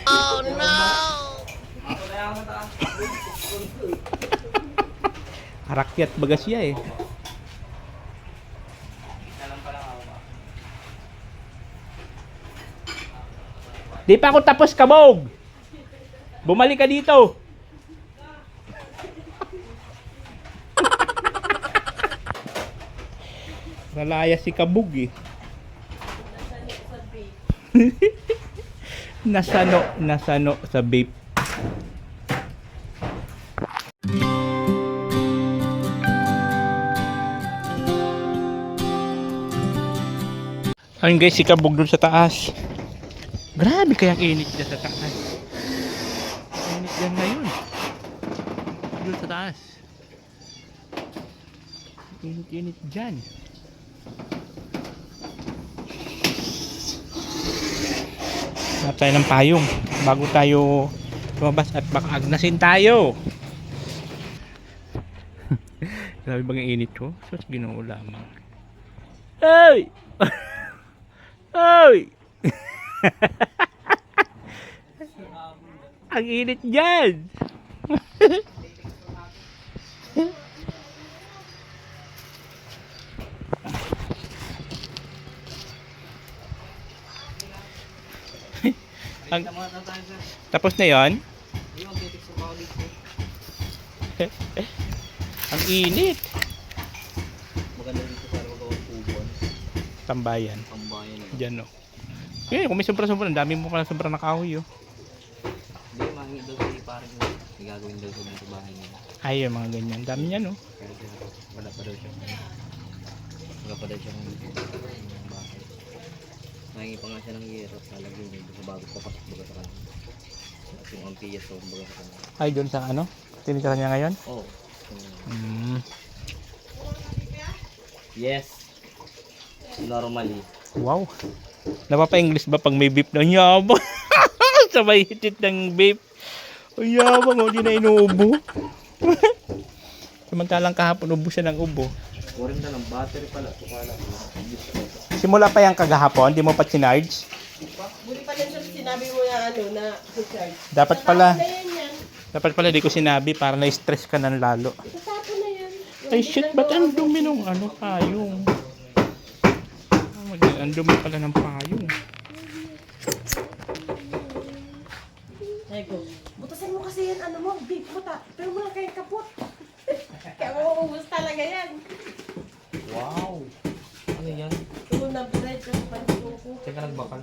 Oh no! Harakyat baga siya eh. Di pa ako tapos, Kabog. Bumalik ka dito. Nalaya si Kabog eh. Nasano sa vape. Ayun guys, si Kabog dun sa taas. Grabe kaya init dyan sa taas. Init dyan ngayon. Dun sa taas. Init dyan. Hanap tayo ng payong bago tayo lumabas at baka agnasin tayo. Grabe bang init ko? Sus, Ginoo lamang. Hey! Ay! Ang init dyan! Tapos na yon. Ang init! Maganda dito para magawang kubuan. Tambayan. Pambayan eh. Diyan no. Kaya kung may sobra-sobra, ang dami mo pala sobra na kahoy oh. Hindi, mangi daw si parang may gagawin daw sa bahay niya. Ay, yung mga ganyan. Dami niya no. Pero wala pa daw siya. Wala pa daw siya ng bahay. Mahingi pa nga siya ng hero sa lagyan niya sa bago papasok baga sa kanya. At yung ampiyas sa baga sa kanya. Ay, doon sa ano? Tinitira niya ngayon? Oo. Yes. Normally. Wow. Napapa-English ba pag may beep na yabang? Sabay hitit ng beep. Ang yabang, hindi na inuubo. Samantalang kahapon ubo siya ng ubo. Kuring na ng battery pala. Kukala ko. Simula pa yung kagahapon, hindi mo pa sinarge? Buli pa lang sir, sinabi mo na ano, na charge. Dapat pala, Na yan yan. dapat pala di ko sinabi para na-stress ka ng lalo. Itatapon na yan. Ay shit, ba't ang dumi nung ano, payong? Ang dumi pala ng payong. Sabi ko, butasan mo kasi yan, ano mo, big buta. Pero mo lang kayong kaput. Kaya mauubos talaga yan. Wow! Ano yan? Tulo na bread kasi pansin ko. Teka, nagbakal.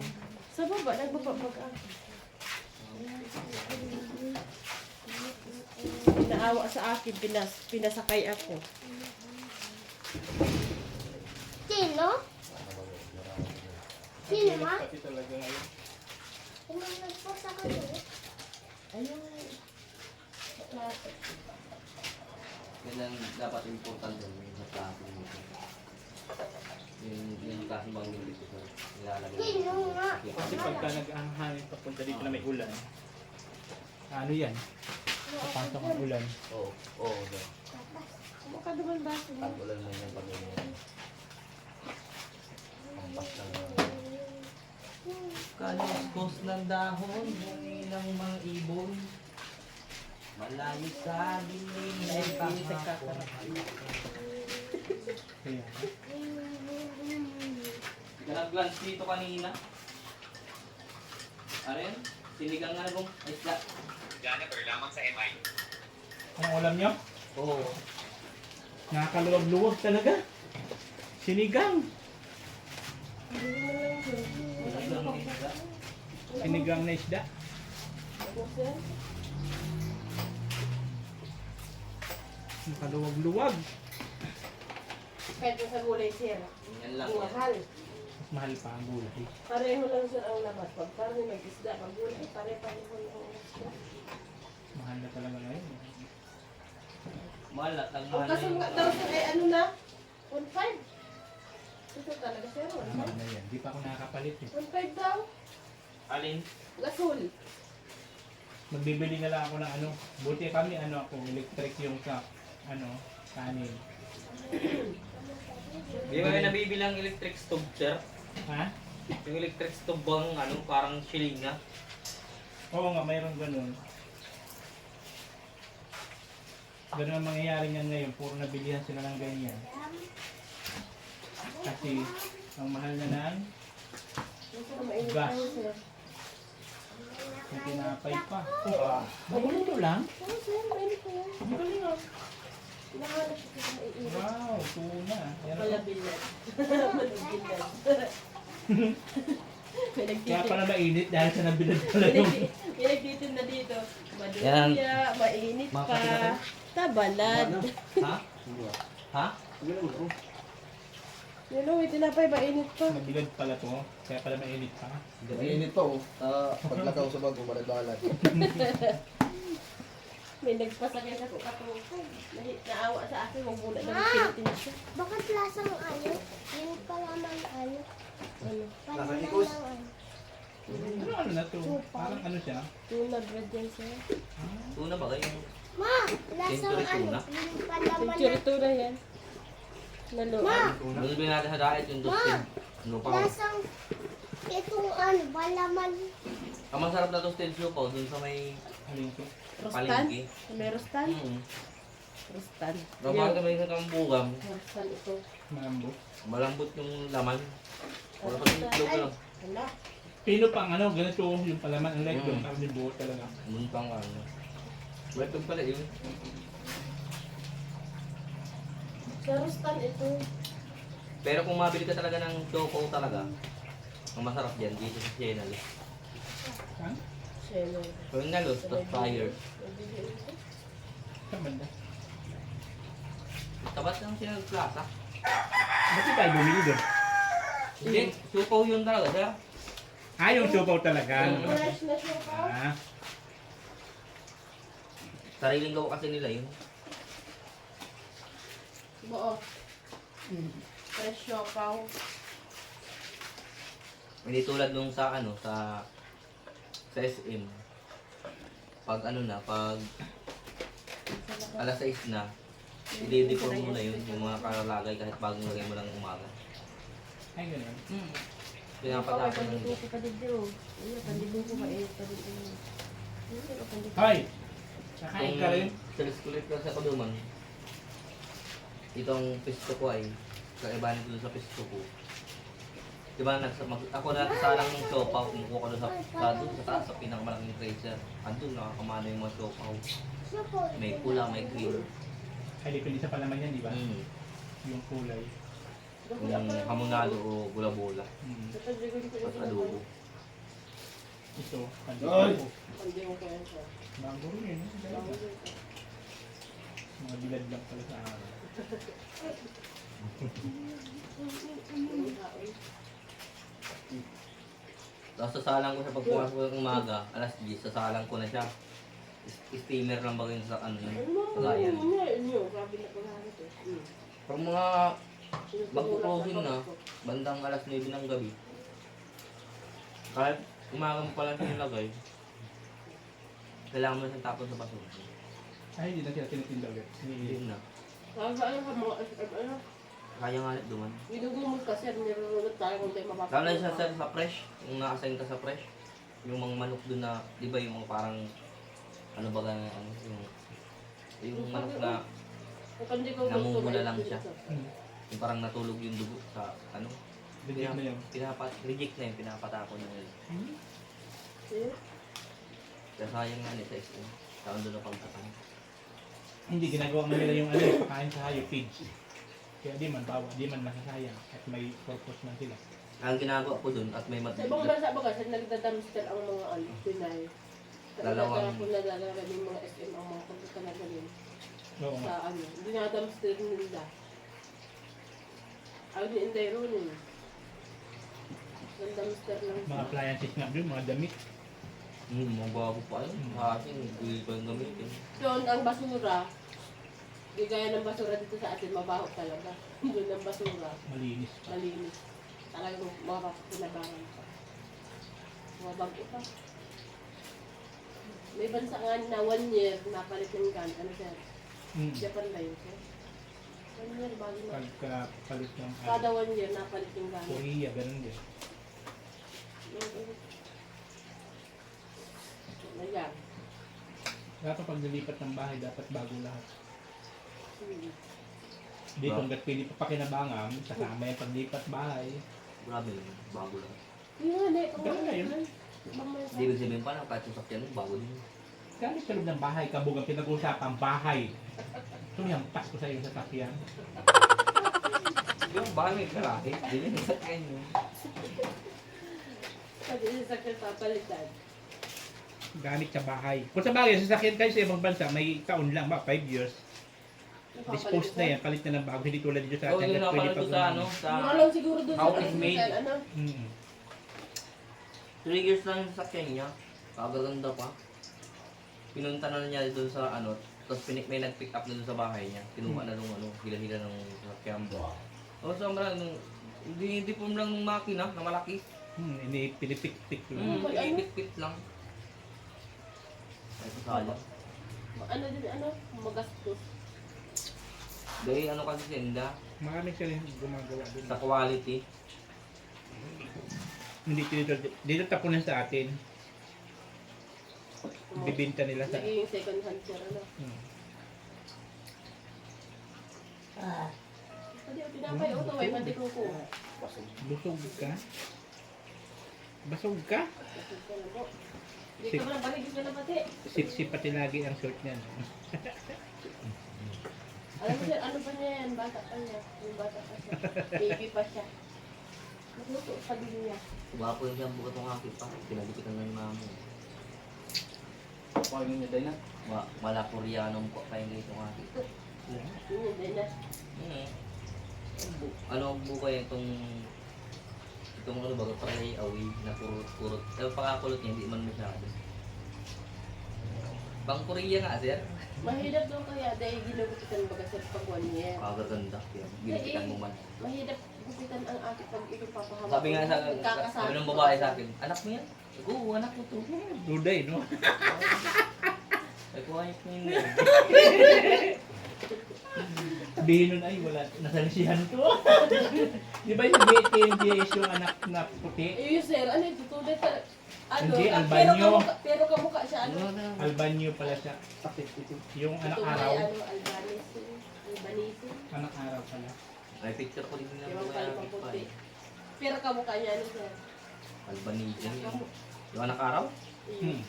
Sa baba, nagbababag ako. Naawa sa akin, pinasakay ako. Sino? Sino ma? Pati talaga ngayon. Sino nagpost ako doon? Ayun. Yan ang dapat important doon. Yung sa klase mo. Yung klase bang yung dito sa nilalagay. Sino nga? Kasi pagka nag-ahangin papunta dito na may ulan, ano yan? Papasok ang ulan. Oo, oo. Okay. Mukha naman ba? Pag-ulan mo yung pag-ulan. Pampas na lang. Kaluskos ng dahon, bungi ng mga ibon. Malayo sa dilim ng kahapon. Kaya, Hindi ka nag-glance dito kanina. Ano yun? Sinigang nga nagong isla. anong ulam nyo? Oo. Nakakaluwag-luwag talaga. Sinigang. Sinigang ng isla. Sinigang na isda. Nakaluwag-luwag. Kahit sa gulay siya. Yan lang Ang yan. mahal. Mas mahal pa ang gulay. Pareho lang siya ang labat. Pag parang mag-isda, pag gulay, pare-pareho lang ang isda. Mahal na talaga ngayon. Mahal at ang Ang mahal kaso nga daw siya ay ano na? 1.5. Ito talaga siya, Mahal 1.5. na yan. Di pa ako nakakapalit eh. 1.5 daw. Alin? Gasol. Magbibili na lang ako ng ano. Buti kami ano ako, electric yung sa ano, kanin. Di ba may nabibilang electric stove, sir? Ha? Yung electric stove bang ano, parang silinga? Oo nga, mayroon ganun. Ganun ang mangyayari niyan ngayon. Puro nabilihan sila ng ganyan. Kasi ang mahal na ng Mainit Gas. daw siya. may tinapay pa. Magulo lang. Oo, sir, mainit ko yan. Ang galing ah. Nahanap ko sa maiinit. Wow, tuna. Yan ako. Malabilad. Malabilad. May Kaya nagtitin. pala mainit dahil sa nabilad pala yung... May nagtitin na dito. Yan. Maduya, mainit Mga pa. kapitbahay. Tabalad. Ha? Ha? Yun o, tinapay, mainit pa. Nabilad pala to. Kaya pala mainit pa. Mainit pa oh. Paglakaw sa bago, balad-balad. May nagpasakay sa kukatukay. Naawa sa akin, huwag muna daw Ma! pinitin siya. Bakit lasang ano? Yung palaman ano? Ano? Palaman Nakanikos. ng ano? Pero ano na to? Parang ano siya? Tuna bread yan siya. Tuna ba kayo? Ma! Lasang Century ano? tuna? Yung palaman Century ng... tuna yan. Naluan. Ma! Bilbil natin sa diet yung toasted. Ano pa? Lasang... Itong ano, palaman... Ang masarap na toasted siupaw dun sa may Alin to? Rostan? palengke. May rostan? Rostan. Kapag kami sa tambugam, Rostan ito. Mambo. malambot yung laman. Wala pa yung itlog lang. Hala. Pino pang ano, ganito yung palaman. Ang like Mm. yung carnivore talaga. Mun pang ano. Welcome pala yun. Sa rostan ito. Pero kung mabili ka talaga ng choco talaga, ang masarap yan dito sa Sienal. Ha? Siya So yung nalos, tas fire. Saan banda? Tapat ng Sienal Plaza. Ba't di tayo bumili doon? Hindi, choco yun talaga, sir. Ah, yung siopaw talaga. Mm. Fresh na siya pa. Ah, Sariling gawa kasi nila yun. Buo. Fresh siopaw. Hindi tulad nung sa ano, sa SM. Pag ano na, pag alas 6 na, i-deform mo na yun, yung mga karalagay kahit bagong lagay mo lang umaga. ay ganun. Pinapatapon ng Pandibo ko pa dito. Ayun, pandibo ko pa eh. Pandibo ko. Ayun, pandibo. Hoy! Kakain ka rin? Sa school ka sa Kaduman, itong pisto ko ay kaibahan ko dun sa pisto ko. Diba, ako nagsasalang ng siopaw, kumukuha ko doon sa taas, sa pinakamalaking freezer. Andun, nakakamano yung mga siopaw. May pula, may green. Ay, depende sa palaman yan, di ba? Yung kulay. Kung hamonado o bula-bula. At adobo. Ito, Ay! Mango rin, mga bilad lang pala sa araw. Tapos sasalang ko siya pag pumasok ko ng umaga, alas 10, sasalang ko na siya. Steamer lang ba yun sa ano yun? Kagayan. Pag mga magpo-closing na, bandang alas 9 ng gabi. Kahit umaga mo pala nilagay, kailangan mo siyang tapon sa basura. Ay, hindi na sila tinitinda ulit. Hindi na. Ano? Kaya nga ulit duman. Ginugumod kasi at nirurulot tayo kung tayo mapapagod. Lalo na siya sir sa fresh, kung na-assign ka sa fresh, yung mga manok doon na, di ba yung mga parang, ano ba gano'n, ano, yung manok na namumula lang siya. Yung parang natulog yung dugo sa, ano, Bigyan na yun. reject na yun, pinapatapon na yun. Kaya sayang nga nito is, saan doon ang pagtatang. Hindi, ginagawa mo nila yung pakain sa hayop, feeds. Kaya di man bawa, di man masasayang at may purpose man sila. Ang ginagawa ko doon at may Sa ibang bansa ba kasi nagdadamster ang mga Pinay. Dalawang- Kung nagdadala yung mga SM ang mga kumputa na ganun. Oo nga. Sa dinadamster nila. Ang di-indero nun. Nagdamster lang Mga siya. appliances nga doon, mga damit. mga bago pa yun, kasi hindi ko yung gamitin. Doon ang basura, di gaya ng basura dito sa atin, mabaho talaga. Doon ang basura, Malinis. malinis. Talagang mapapakinabangan pa. Mga bago pa. May bansa nga na 1 year napalit ng gun. Ano siya? Japan ba yun siya? 1 year bago na. Pagkapalit ng Kada 1 year napalit yung gun. Korea, ganun din. Ayan. Dapat pag nilipat ng bahay, dapat bago lahat. Dito, Ba? hanggat pili pa pakinabangan, kasama yung paglipat bahay. Grabe yun, bago lang. Yun, Ganun na yun. Hindi ibig sabihin pa lang, kahit yung sakyan mo, bago din. Gamit sa loob ng bahay, kabog ang pinag-usapang bahay. Tumiyampas ko sa iyo sa sakyan. Yung bahay may karate, hindi yung sakyan yun. Pwede yung sakit papalitan. Gamit sa bahay. Kung sa bagay, sasakyan kayo sa ibang bansa, may taon lang ba? 5 years. Dispose na yan, palit na ng bago. Hindi tulad dito sa Oo, atin. yun hanggat pwede napanood ko pa sa gumamit. ano, sa Yung alam siguro doon How sa it's made. ano? 3 years lang yung sasakyan niya. Kagaganda pa. Pinunta na niya doon sa ano, tapos may nag-pick up na doon sa bahay niya. Kinuha na nung ano, hila-hila ng sasakyan. O so, hindi po lang ng makina na malaki. Ini pinipik-pik lang. Ipit-pit lang. Ay, sayang. Ano din, ano? Magastos. Dahil ano kasi senda, Maraming sila yung gumagawa doon. sa quality. Hindi dito tapunan sa atin. Bibinta nila sa... Naging second hand siya, ano? Pwede yung pinapay, uto, ay pati kuko. Busog ka? Basog ka? Kasi ka lang po. Hindi ka lang paligis na pati. Sipsip pati lagi ang short niyan. Alam mo sir, ano pa niya yan? Bata pa niya. Yung bata pa siya. Baby pa siya. Nagluto sa bili niya. Gwapo yung siyang bukat ng akin pa. Pinadikitan na yung mama mo. Paano niya tayo na? Mala Koreanong po kayo ngayon yung akin. Yun yun, din na. Ano ang bukay itong ano baga pray away na kurot-kurot. Pagkakulot niya, hindi man masyado. Pang Korea nga sir. Mahirap daw kaya dahil ginugupitan baga sir pag 1 year. Kagaganda. Ginikitan mo man. Mahirap gupitan ang aking pag ito papahama. Sabi nga sabi ng babae sa akin, anak mo yan? Oo, anak ko to. Duday, no? Ay, kuha niyo po yun. Sabihin nun ay wala, nasalisihan to. Di ba yung BTMBS yung anak na puti? Eh yun sir, ano ito? Tulad ka, ano? Hindi, ah, Albanyo. Pero kamukha siya, ano? Albanyo pala siya. Yung anak Ito araw. may ano, Albanese. Albanese. Anak araw pala. May picture ko din nila. Ewan pala pang puti. Pero kamukha niya ano sir? Albanesian yun. Yung anak araw? Hmm.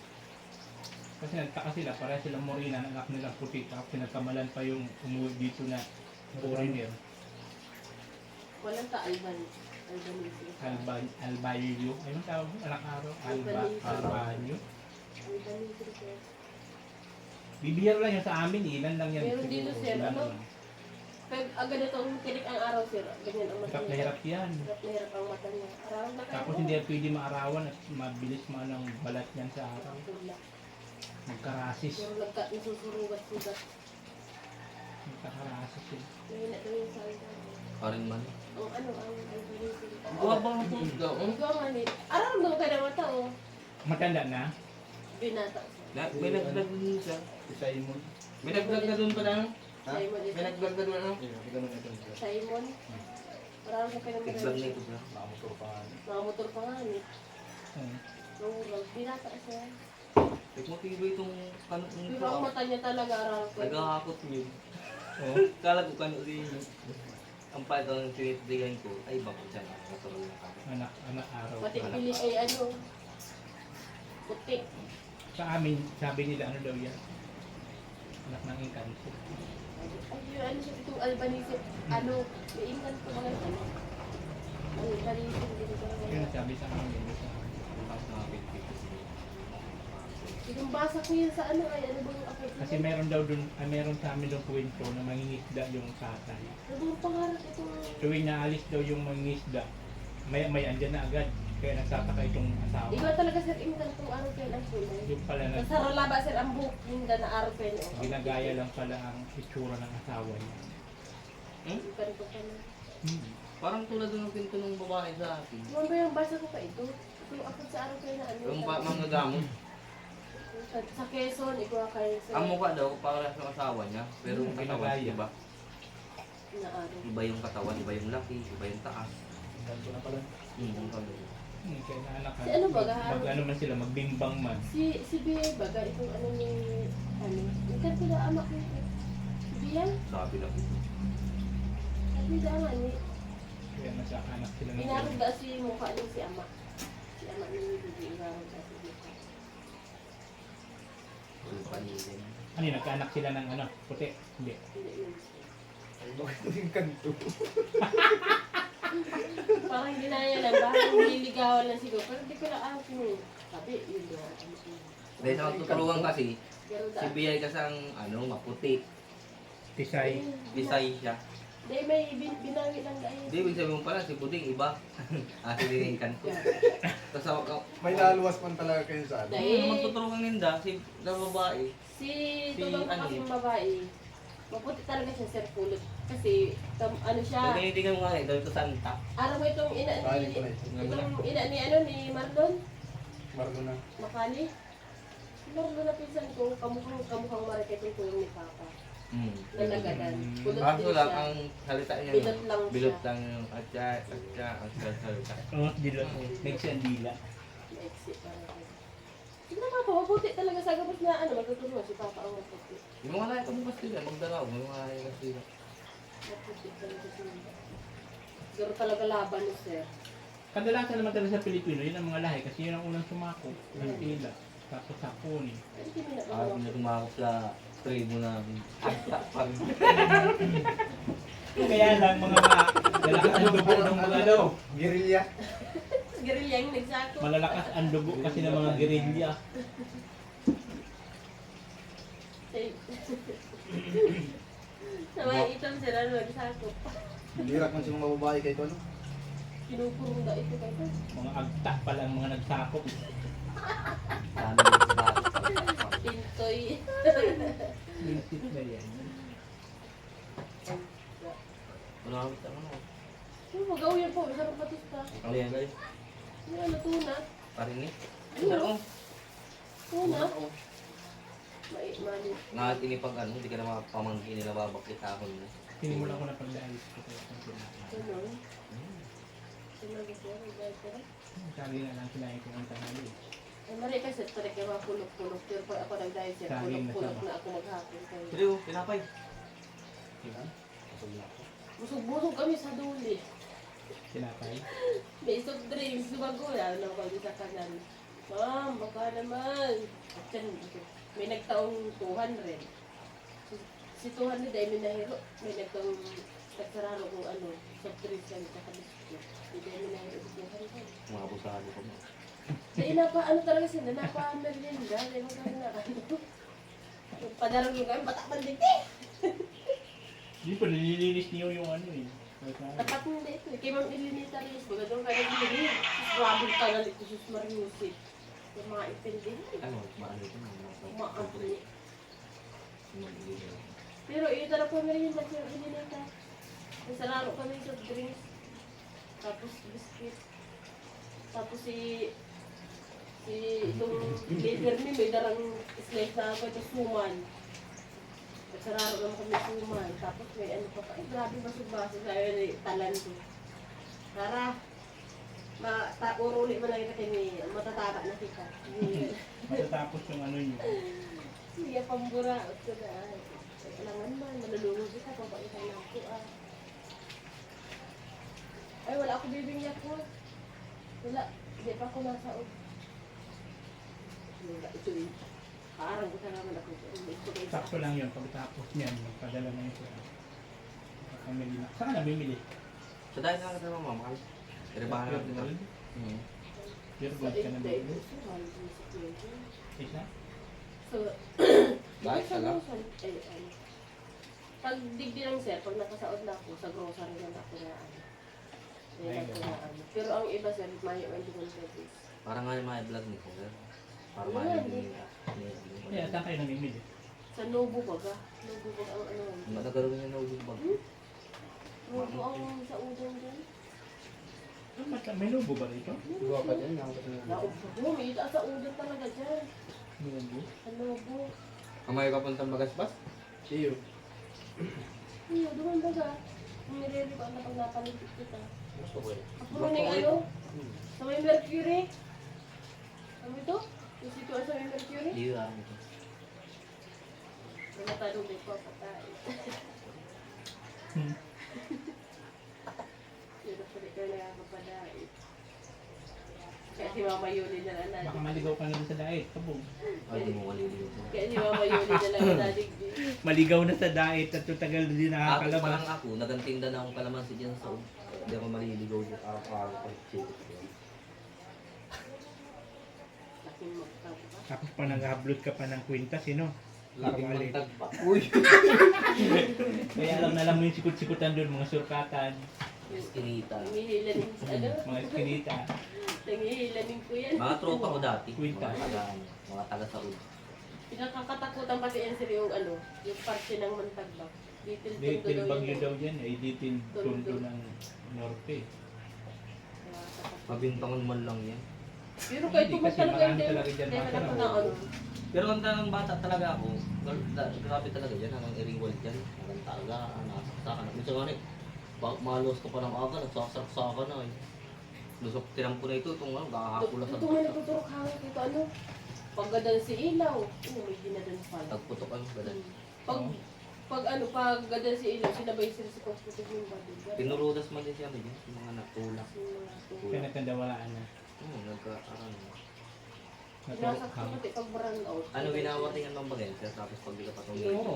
Kasi nagtaka sila, para silang morena, anak nilang puti, tapos pinagkamalan pa yung umuwi dito na foreigner. Walang ka-Alban. Albanese. Albayo, ayun tawag mo, anak araw, Albanese. Albanyo. Albanese sir. Bibihira lang yan sa amin, ilan lang yan. Meron dito, sir, Ilan ano? lang. Pag ganito ang tinik ang araw sir, ganyan ang mata Hirap na niya. hirap yan. Hirap na hirap ang mata niya. Araw na kayo. Tapos hindi yan pwede maarawan at mabilis man ang balat niyan sa araw. Tulak. Magkarasis. Puro nasusurugat-sugat. Magkakarasis yun. Mahina daw yung salita. Parin man. Ang ano, ang Albanese. Buha bang napusga? Ikaw nga ni. Araw daw ka na mata oh. Matanda na? Binata. May nagdag dun siya. Si Simon. May nagdag ka dun pa lang. Ha? Simon May ito. nagdag ka dun ano? Ganun ito. Simon. Araw na kayo Nagdag na ito siya. Nakamotor pa. Mga motor pa nga ni. Hmm. Rural. Binata siya. Motibo itong kanot ng Pero ang mata niya talaga araw ko. Nagahakot niyo. Oh. Kala ko kanot din yun. Ang pa ito ng tinitigan ko, ay bakit siya na natural na kami. Anak araw. Pati pili ay ano. Puti. Sa amin, sabi nila ano daw yan? Anak ng Encanto. Ay, yung ano siya, itong Albanese, ano, may ingan ko mga ano. Albanese, hindi ko Yun kaya. ang sabi sa amin. Yun sa amin. Tapos nakapit-pit kasi. Yung basa ko yun sa ano, ay ano ba yung akit Kasi meron daw dun, meron sa amin daw kwento na mangingisda yung tatay. Ano ba yung pangarap itong... Tuwing naalis daw yung mangingisda, may andyan na agad. Kaya nagtataka itong asawa. Iba talaga sir, ingan itong araw kayo lang po. Yung pala na Sa Rolaba sir, ang buhok, ingan na araw kayo. ginagaya lang pala ang itsura ng asawa niya. Ingan ko pa na. Parang tulad ng pinto ng babae sa akin. Ano ba yung basa ko pa ito? Ito ako sa araw kayo na ano. Yung mga gamot. Sa Quezon, ikaw kayo sa... Ang mukha daw, para sa asawa niya. Pero yung katawan, Ginagaya. iba. Na araw. Iba yung katawan, iba yung laki, iba yung taas. Ganito na pala. Yung katawan. Kaya naanak Si ano ba, gahan? mag ano man sila, magbimbang man. Si Bia Baga, itong ano ni... Ano? Ikan ko na amak ko. Si Bia? Sabi lang ito. Sabi na nga ni... Kaya nasa anak sila ng Inarog ba si mukha niya si ama? Si ama ni Bibi, inarog ba si mukha? Yung panilin. Ano yun, nagkaanak sila ng ano, puti? Hindi. Hindi yun. Ay, bakit ito yung kanto? Parang ginaya lang, parang nililigawan lang siguro. Pero di ko na alam kung sabi, yun doon. Dahil sa magtutulungan kasi, Pero si Biyay kasi ang ano, maputi. Tisay. Bisay siya. Dahil may binawi lang dahil. Hindi, ibig sabihin mo pala, si Puting iba. Asi din yung kanto. Tapos ako, May naluwas man talaga kayo sa ano. Dahil magtutulungan ninda, si na babae. si Tutong ano kasi yun? babae, maputi talaga siya sir pulot. Kasi ano Pag siya, tinitigan mo nga eh, dito Santa. araw mo itong ina Bali ni, ko na ito. itong ina ni ano ni Marlon, Margo na. Makali. Si Marlon na pinsan ko, kamukhang marika itong tulong ni Papa. Nalagadan. Pulot din Kaso lang, siya. ang salita niya, Bilot lang siya. bilot lang yung atya, ang salita. Oh, dila. Nagsandila. Exit para kayo. Tignan mo po, mabuti talaga sa gabos na ano, magtutulungan si Papa ang maputi. Yung mga lahat mo Kastila, magdalaw, yung mga lahat Kastila. Maputi talaga sila. Siguro talaga laban ni Sir. Kadalasan naman talaga sa Pilipino, yun ang mga lahi kasi yun ang unang sumako ng tila. Tapos Hapon eh. Pero hindi mo na Ayaw na tumakot sa tribo namin. Pa rin. Kaya lang mga malalakas ang dugo ng mga ano. Guerrilla. Guerrilla yung nagsako. Malalakas ang dugo kasi ng mga gerilya. Sa mga itom sila nagsako. Birak man sa mga babae kahit ano. Kinukurong na ito kayo. Mga agta pa lang mga nagsakop. Dami yung sila. Pintoy. Minsit na yan. Wala kami sa ano. Ano mo gawin po? Isang patista. Ano yan guys? Ano ano tuna? Parin ni? Ano? Tuna? Oo. Mali. Nga tinipag ano, hindi ka na mapamangkin nila babakit ahon mo. Sinimulan ko na pagdaalis ko kaya kung sinabi. Ano? Sinabi ko, magbayad ka rin. Sabi na lang kinain ko ng tanghali. Ay, mali kasi tarik yung mga pulok-pulok. Pero pag ako nag-diet sir, Saging na pulok-pulok sama. na ako maghapon kayo. Pero, pinapay. Kasog na ako. Busog-busog kami sa duli. Tinapay. May soft drinks, bago na ako sa kanan. Ma'am, baka naman. At yan, may nagtaong 200. Si 200 ay may nahiro. May nagtaong nagsararo kung ano, soft drinks lang sa biscuit. Hindi ay may nahiro si 200. Mga abusahan ko mo. Dahil ano talaga sila, napa-merienda. Dahil magkano na ano. Padarang yung kami, batak panditi. Hindi pa, nililinis niyo yung ano eh. Tapat mo dito. Kay Ma'am Elinita Reyes, baga doon kaya nagbibinig. Grabe ka na dito, sus Mariusit. Yung mga ipindin. Ano, maano ito? Maapli. Pero iyo talaga po merienda si Elinita. Nasararo kami sa drinks. Tapos biscuit. Tapos si itong leader ni may darang slice na ako ito suman. Nagsararo naman kami suman. Tapos may ano pa pa. Grabe baso-baso. Sabi ni talan ko. Tara. Uruli mo lang kita ni matatata na kita. Matatapos yung ano niyo. Sige, pambura. Kailangan man. Malulungod kita. Papaitan na ako. Ay, wala ako bibingyak ko. Wala. Hindi pa ako nasaod. Ito yun. Kaarang ko naman ako. Sakto lang yun. Pagkatapos niyan, magpadala na yun siya. Pamili na. Saan ka nabimili? So dahil nga naman mamahal. Rebahan natin natin. Pure gold ka nabimili? Isa? So, Dahil ka lang? pag digdi lang sir, pag nakasaod na ako, sa grocery na ako na ano. Pero ang iba sir, may 21 pesos. Parang nga yung mga vlog nito. Para Ano maano yan, din. Kaya saan kayo namimili? Sa Nobu baga. Nobu baga ang ano. Nagkaroon niya na ubod bag. Nobu ang sa udong dyan. May lubo ba rito? Gawa ka dyan, nakakot na. Naubo, may ita sa udong talaga dyan. Lubo? Sa Nobu. Kamay ka puntang Bagasbas? Iyo. Iyo, doon baga. Ang nire-rip ang napag napanipit kita. Gusto ko eh. Ako rin ano? Sa may Mercury. Ano ito? Yung situan sa may Mercury? Hindi yung ano ito. Namatalo din ko patay. Yun na pala ikaw nakakapadait. Kaya si Mama Yuli na lang Baka natin. maligaw ka na rin sa diet. Kabog. Ay, di mo maliligaw. Kaya si Mama Yuli na lang natin. Maligaw na sa diet at yung tagal na din Ako pa lang nakakalabas. ako, nagantinda na akong kalamansi dyan sa hindi ako maliligaw dyan. Araw-araw ko. Laking magtapa. Tapos pa nag-upload ka pa ng kwintas, no? Laking Ulit. mantag pa. Uy! Kaya alam na lang mo yung sikut-sikutan doon, mga surkatan, Eskinita. Nangihilanin sa ano? mga eskinita. Nangihilanin ko yan. Mga tropa ko dati. Kwintas. Mga taga, mga taga Saud. Pinakakatakutan pati yan sila yung ano, yung parte ng Mantagbak. Detail Ditil tondo bagyo yun. daw dyan, ay ditil tondo ng norte. Mabintangan man lang yan. Pero kahit Hindi, tumat kasi talaga marami hindi. talaga dyan Kaya mga alam ko na tao. ano. Pero ang tanang bata talaga ako, grabe talaga dyan, hanggang iringwal dyan, hanggang taga, nasaksakan. Minsan nga rin, malos ko pa ng aga, nagsasaksakan na eh. Lusok, tinang ko na ito, itong ano, kakakula sa Ito nga nagtuturok hangin dito ano. Paggadan si ilaw. Ano may ginadan pala. Tagputok ang gadan. Pag ano, pag gadan si ilaw, sinabay sila sa pagputok yung body. Pinurudas man din siya, medyo, yung mga natulak. Kaya nagkandawalaan na. Nagka-aran. Naturok Nasa hang. kapatid, pag burn out. Ano, winawarningan bang bagay? Tapos pag di ka patungin, Oo.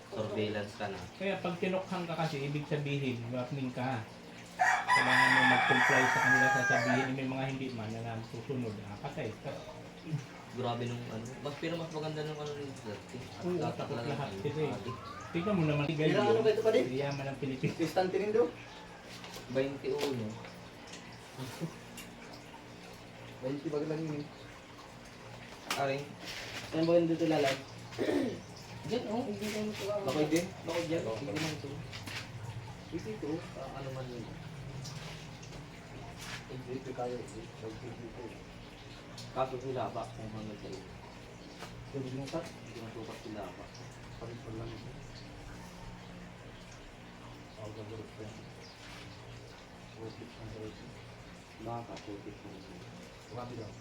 surveillance ka na. Kaya pag tinukhang ka kasi, ibig sabihin, warning ka. Kailangan mo mag-comply sa kanila sasabihin, may mga hindi man na susunod, patay ka. Grabe nung ano. Pero mas maganda nung ano nung dati. Oo, At takot talaga lahat ano, kasi. adik. Tingnan mo naman, tigay Ilang ano ba ito pa din? Yaman ng Pilipinas. Kristante rin do? 21. 20 bag lang yun. Aring. Saan ba dito lalag? Diyan, oh. Hindi naman ito. Bakit din? Bakit dyan? Hindi naman ito. Ito. Ano man yun. Dito kayo. Dito. Kaso sila ba kung hanggang sa'yo. Tubig mo pa? Hindi matupat sila ba. Paris pa lang ito. Ako sa group ko yan. Public ang group ko. Nakakaputik mo. Grabe daw.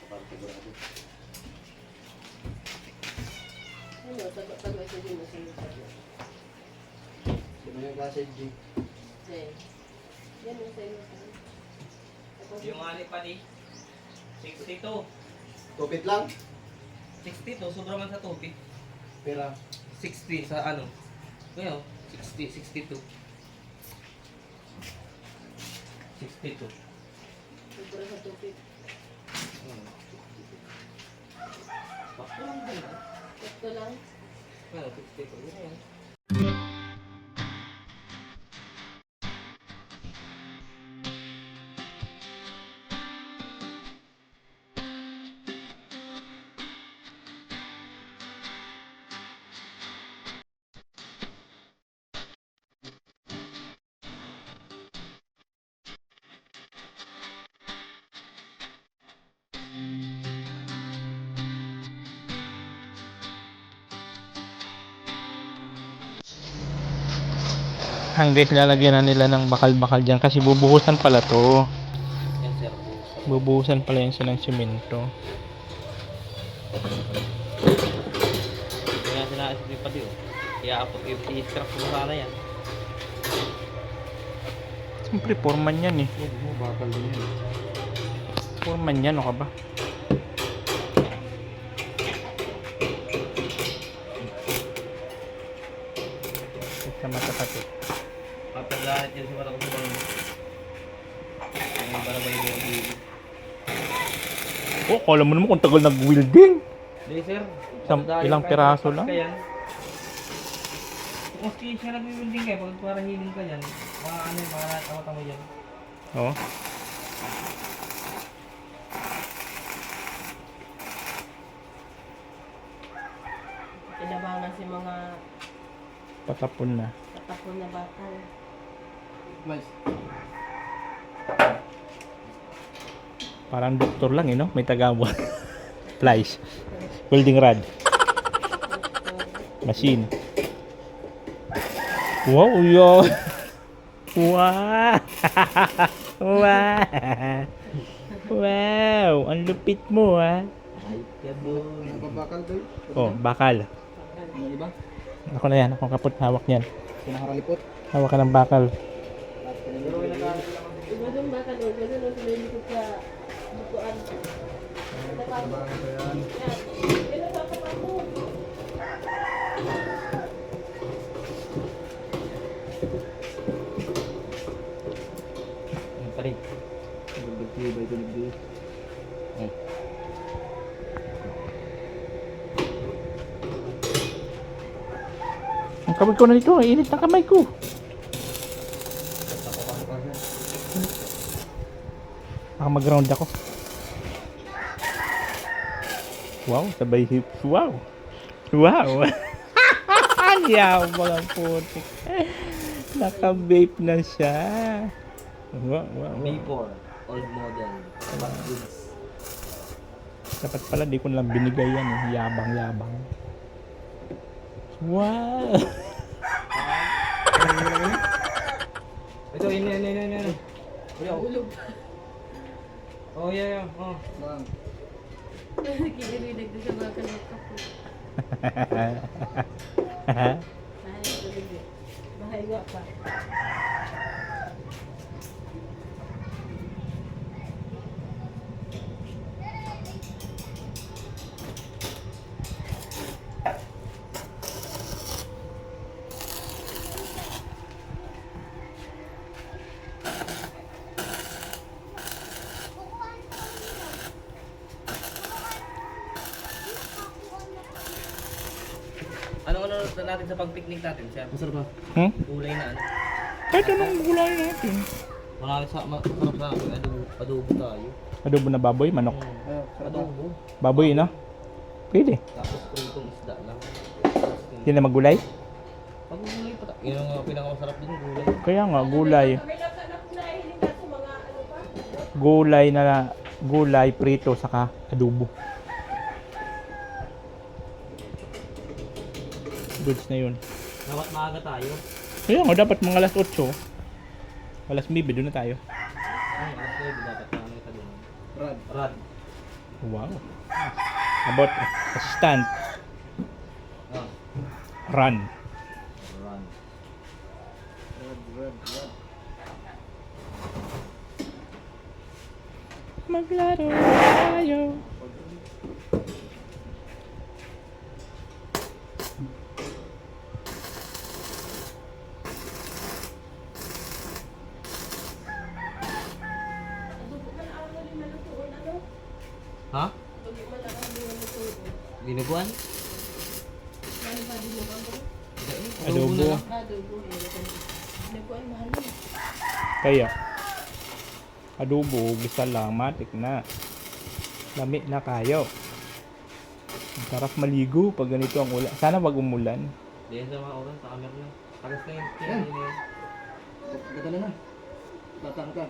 Parang sigurado. Ano, taga sa din na sa Di ba yung klase G? Then, sa inyo. Tapos, Yung ani pa ni 62. Tupit lang. 62, sobra man sa topic. Pera. 60 sa ano. Ngayon, 60, 62. 62. sobra sa tupit. Bakit lang din ah? Ito lang. Ngayon, 62. Yun yan. Hanggang lalagyan na nila ng bakal-bakal dyan kasi bubuhusan pala to. Yan sir. Bubuhusan pala yan ng simento. Kaya sinaisip yung pati oh. Kaya ako, i-scrap ko sana yan. Siyempre, foreman yan eh. Huwag mo, bakal din yun. Foreman yan, o ka ba? Sa matapati. Kapaglahat yun si Matang Subang. Yung para ba yung bibig. Oh, kala mo naman kung tagal nag-welding. Hindi sir. Ilang piraso lang? Maski siya nag-welding kayo, pag para healing ka dyan, mga ano yung mga tama-tama dyan. Oo. Kinabangan si mga Patapon na. tatapon na bakal. Nice. Parang doktor lang eh, no? May tagawa. Plies. Welding rod. Machine. Wow, yo. Wow. Wow. Wow, ang lupit mo ah. Ay, kaya doon. Napabakal doy. Oh, bakal. Ano iba? Ako na yan, akong kapot hawak niyan. Sinakaralipot. Hawak ka ng bakal. Iba doon bakal o, gano'n o, sumilikot sa bukuan. Trabaho ko yan. Yan. Pero sa kapatid. Yung pa rin. Dugtibay, dugtibay. Ang kamay ko na dito, ang init ng kamay ko. Baka mag-ground ako. Wow, sabay hips. Wow. Wow. Yabang ang putik. Naka-vape na siya. Wow, wow, wow. B4, old model. Back goods. Dapat pala di ko nalang binigay yan eh. Yabang. Wow. Ito, yun. Ulog. Oh, yeah. Oh. Bang. Kinilig doon sa bakal ng kapot. Bahay tulog eh. Bahay nga pa. Ano natin sa pag-picnic natin, sir? Masarap ba? Kulay na ano. Kahit anong gulay natin. Marami masarap sa adobo tayo. Adobo na baboy, manok. Ayaw, sarap ba? Adobo. Baboy, no? Pwede. Tapos pritong isda lang. Hindi na magulay. Pag gulay pa yun ang pinakamasarap din, gulay. Kaya nga, gulay. May lasa na po nahihiling ka sa mga ano pa. Gulay prito, saka adobo. Goods na yun. Dapat maaga tayo. Kaya nga, dapat mga alas 8. Alas 9, doon na tayo. Ay, after dapat namin ka doon. Rad. Wow. About assistant. Ah, Run. run. Red. Maglaro tayo. Adugo man ang mga malutuon, ano? Ha? Adugo man ang mga malutuon. Dinuguan? Ano ba dinuguan ko? Adobo. Adobo. Dinuguan mahal yun. Kaya adobo, gisa lang, matik na. Lami na kayo. Ang sarap maligo pag ganito ang ulan. Sana wag umulan. Diyan sa mga oras, sa camera na. Tagas na yun. Yan. Ganda na na. Batang ka.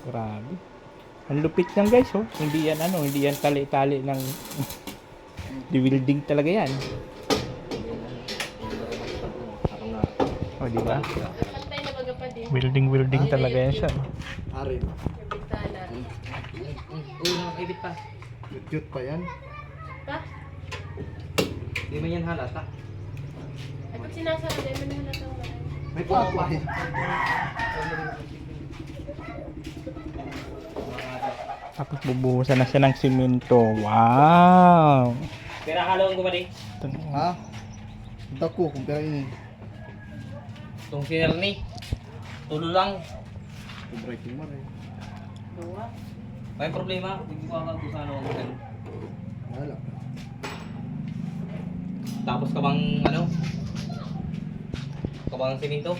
Grabe. Ang lupit yan guys, oh. Hindi yan ano, hindi yan tali-tali ng di-welding talaga yan. Ako nga. Oh, di ba? Pantay na baga pa din. Welding talaga yan siya. Arin. Yung bintana. Uy, nakakibit pa. Cute pa yan. Pa? Di man yan halat, ha? Ay pag sinasara, dahil man halatang marami. May papa yan. Tapos bubuhusan na siya ng simento. Wow! Pero halawang gumali. Ha? Punta ko kung pera ini. Itong sinerni. Tulo lang. Breaking man eh. Bawa. May problema. Hindi ko akal kung saan ako ganun. Wala. Tapos ka bang ano? Ka bang simento?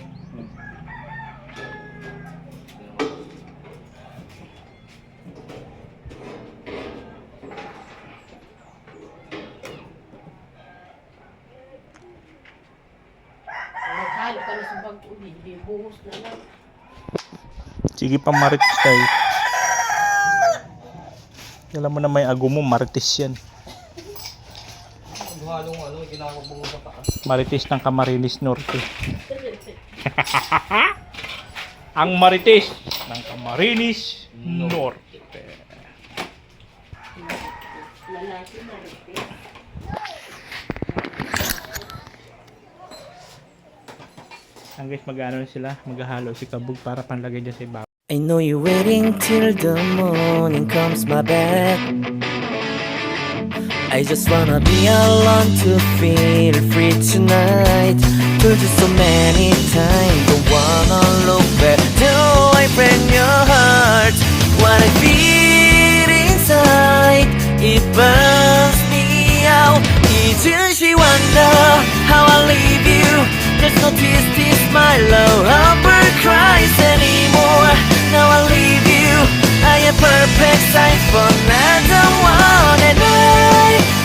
Naghalo ka na sa bag-uli. Buhos na lang. Sige pa marites tayo. Alam mo na may ago mo, marites yan. Halong ano, kailangan ko bungo sa taas. Marites ng Camarines Norte. Ang marites ng Camarines Norte. Lalaki na rin. Ang guys, mag-ano sila, maghahalo si Kabog para panlagay dyan sa ibabaw. I know you're waiting till the morning comes my back. I just wanna be alone to feel free tonight. Told you so many times, don't wanna look back. Do I break your heart? What I feel inside, it burns me out. Each she wonder how I leave you. There's no tears, tears, my love, Humber cries anymore. Now I leave you, I am perfect size for another one. And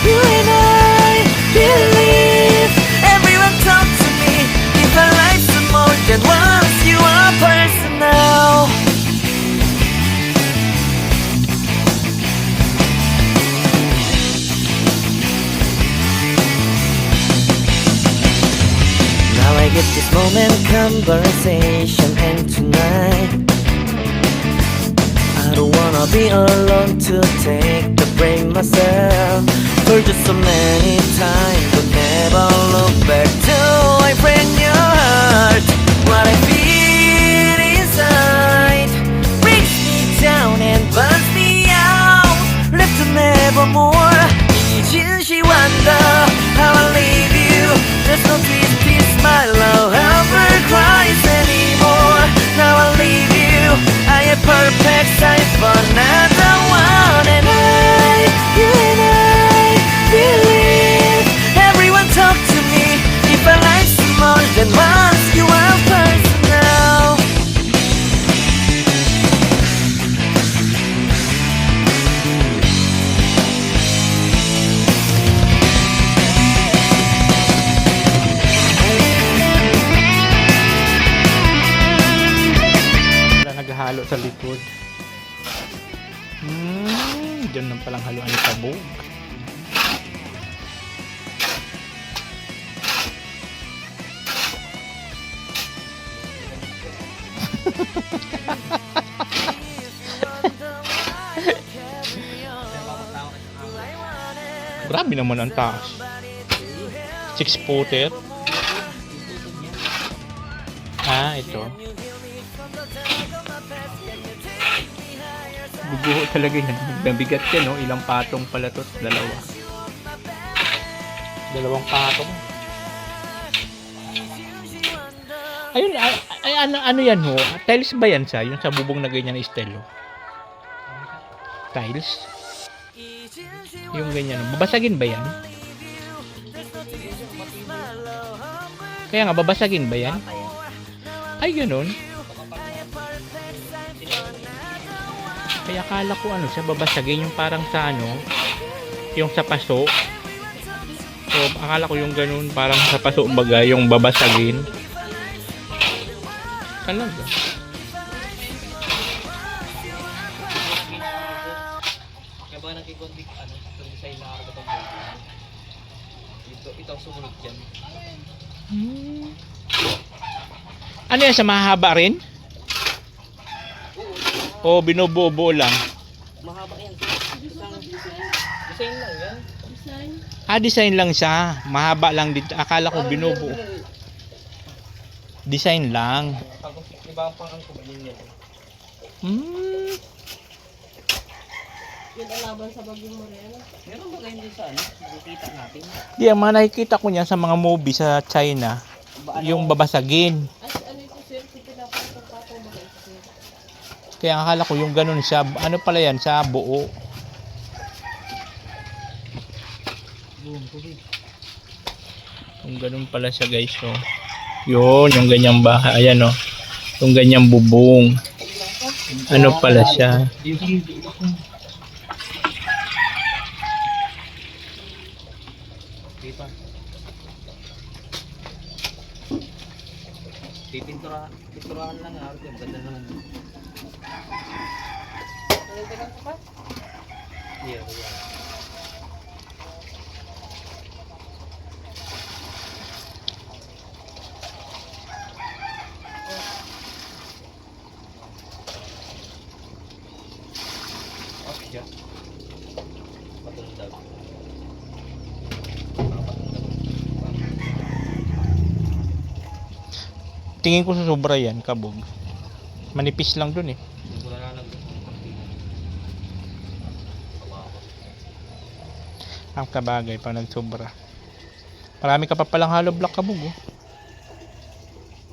you and I believe everyone talk to me. If I like some more than once, you are personal. Now I get this moment, conversation, and tonight I don't wanna be alone to take the blame myself. Told you so many times, but never look back. Do I break your heart? What I feel inside breaks me down and burns me out. Left to nevermore. Each year she wonder how I leave you. There's no peace, peace, my love, ever cries anymore. Now I leave you, I am perfect size for another one. And you and I believe everyone talk to me. If I like some more than once, you are personal. Wala naghahalo sa likod. Diyan lang palang haluan ni Kabog. Grabe naman ang taas. 6-footer. Ito. Bubuho talaga yan. Mabigat yan, no? Ilang patong pala to? Dalawa. Dalawang patong. Ayun, ay, ano yan ho? Tiles ba yan siya? Yung sa bubong na ganyan na style, ho? Tiles? Yung ganyan. Babasagin ba yan? Kaya nga, babasagin ba yan? Ay, ganun. Kaya akala ko ano siya, babasagin yung parang sa ano, yung sa paso. So, akala ko yung ganun, parang sa paso baga, yung babasagin. Talaga. Kaya ba nagkikondik ano, itong design na ako itong buhay. Ito sumunod dyan. Ano yan, sa mahaba rin? O binubuo-buo lang? Mahaba yan. Design lang yan. Design. Design lang siya. Mahaba lang dito. Akala ko binubuo. Design lang. Pag iba ang pang ko ba yun yan? Yun ang laban sa Bagyong Moreno. Meron ba ngayon din sa ano? Nakikita natin. Di, ang mga nakikita ko niyan sa mga movie sa China, yung babasagin. Ano ito sir? Pinapatong-patong mga ito sir. Kaya akala ko yung ganun siya. Ano pala yan? Sa buo. Yung ganun pala siya guys. So, yun, yung ganyang bahay. Ayan o. Yung ganyang bubong. Ano pala siya? Di pa. Pinturahan lang nga. Maganda naman. Nalagdagan ko pa? Yeah, yeah. Okay siya. Patundag. Tingin ko sa sobra yan, kabog. Manipis lang dun eh. Wala na lang. Ang kabagay pag nagsobra. Marami ka pa palang hollow block, kabog oh.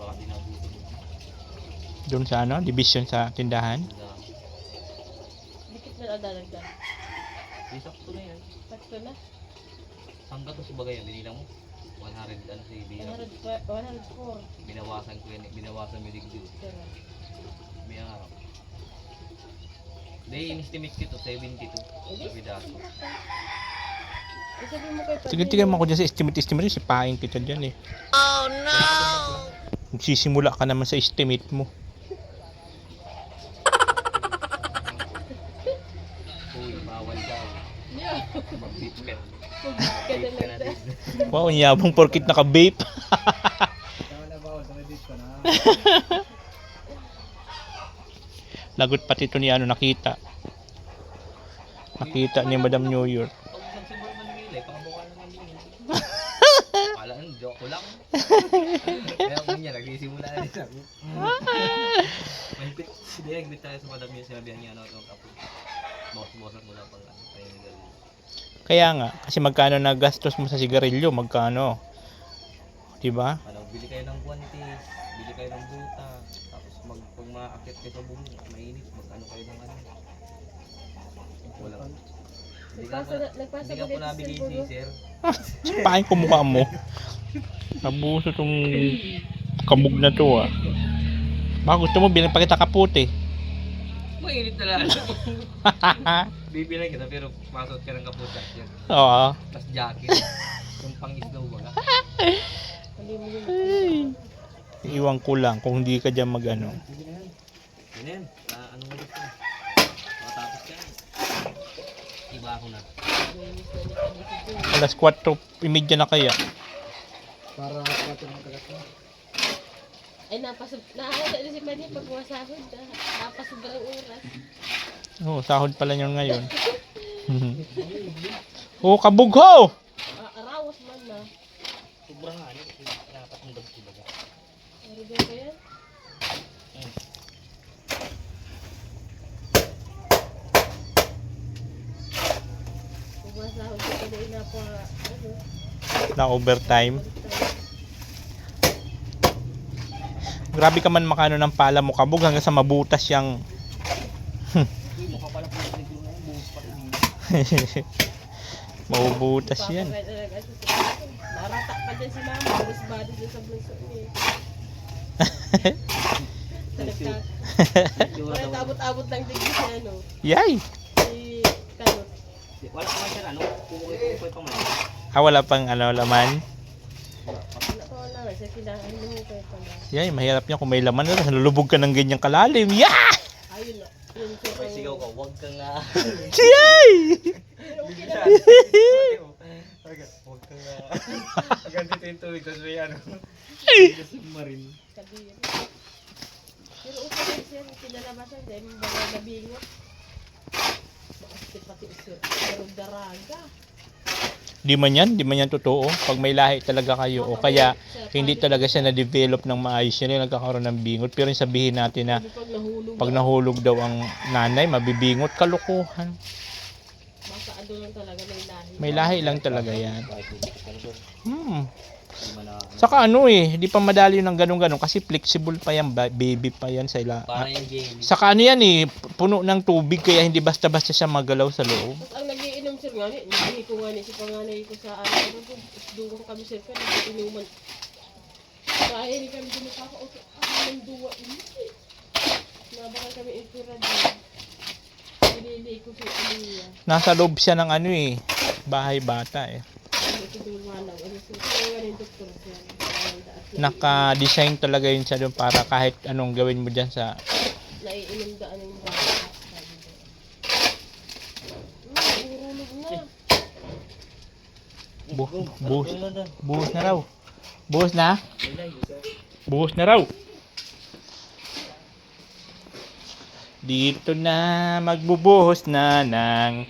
Baka di nabuto. Doon sa ano, division sa tindahan. Dikit na nadalagdag. Di sakto na yan. Sakto na. Hanggang to sa bagay, binila mo. 100 ano si Bina. 104. Binawasan ko yan, binawasan mo digdig. Pero, May harap. Hindi, in-estimate ko to, 72. Sabi dato. sabi mo kay Tingnan mo ako dyan sa estimate, sipain kita dyan eh. Oh no! Magsisimula ka naman sa estimate mo. Uy, bawal daw. Yeah. Mag-beat ka. Kada Beat ka na lang din. Wow, ang yabang porkit naka-vape. Tama na ba? Nakadit ko na. Lagot pati ito ni ano, nakita. Nakita ni Madam New York. Pag nagsimula man nila, pakabawa naman yun. Kala nang joke ko lang. Kaya kung niya, nagsisimula na rin ako. Mahigpit, nagpit tayo sa madam niya, sinabihan niya ano ito kapag boss-bossan mo lang pang ano, tayo nila. Kaya nga, kasi magkano nagastos mo sa sigarilyo, magkano? Diba? Ano, bili kayo ng guantes, bili kayo ng buta, tapos pag maakit kayo sa bumi, mainit, mag-ano kayo ng ano. Wala. Nagpasa Hindi ka po nabili si sir. Sipain ko mukha mo. Nabuso tong kabog na to ah. Baka gusto mo, bilang pa kita kaputi. Mainit na lang. Bibilang kita pero pasot ka ng kaputat yan. Oo. Tapos jacket. Yung pang-snow baga. Iwan ko lang kung hindi ka dyan mag-ano. Yun yan. Ano mo gusto? Matapos ka. Iba ako na. Alas 4:30 na kaya. Para kapatid ng kagat mo. Ay, napasod si Manny pag masahod. Napasod ang oras. Oo, sahod pala nyo ngayon. Oo, kabog ho! Arawas man na. Sobrang ano. Dapat ang bagsi baga. Ano ba yan? na overtime. Grabe ka man makano ng pala mo kabog hanggang sa mabutas yung Mukha pala po yung negro na yun. Buhos pa rin. mabubutas yan. Narata pa dyan si mama. Alis body dyan sa bunso niya. Parang abot-abot lang din siya, ano. Yay! Si Kanot. Wala pa man siya ano. Kukulit pa man. Wala pang ano laman. Wala nga siya kailangan mo kayo pala. Yay, mahirap niya kung may laman na nalulubog ka ng ganyang kalalim. Yeah! Ayun na. Yun siya May sigaw ka. Huwag ka nga. Yay! Okay na. Huwag ka nga. Hanggang dito yung tubig, tapos may ano. Submarine. Kabir. Pero okay lang siya. Kinalabasan. Dahil mo ba nabingot? Bakit pati usir. Pero daraga. Di man yan totoo. Pag may lahi talaga kayo o kaya hindi talaga siya na-develop ng maayos niya, nagkakaroon ng bingot. Pero yung sabihin natin na Pag nahulog. pag nahulog daw ang nanay, mabibingot, kalukuhan. Baka ano lang talaga may lahi. May lahi lang talaga yan. Kahit hindi ka ano, sir. Hindi man na... Saka di pa madali ng ganun-ganun kasi flexible pa yan, baby pa yan sa ila. Para yung game. Saka ano yan puno ng tubig kaya hindi basta-basta siya magalaw sa loob. Tapos ang nagiinom sir nga ni, hindi ko nga ni si panganay ko sa ano, doon kami sir ka, inuman. Kaya hindi kami dumapaka-auto, ng duwa ini. Nabakan kami impura doon. Pinili ko si Aliyah. Nasa loob siya ng bahay bata Ito doon wala, ano sir, kaya nga rin doktor siya. Naka-design talaga yun siya doon para kahit anong gawin mo dyan sa... Naiinom daan ng bata. Urulog na. Buhos na raw. Buhos na? Buhos na raw. Dito na magbubuhos na ng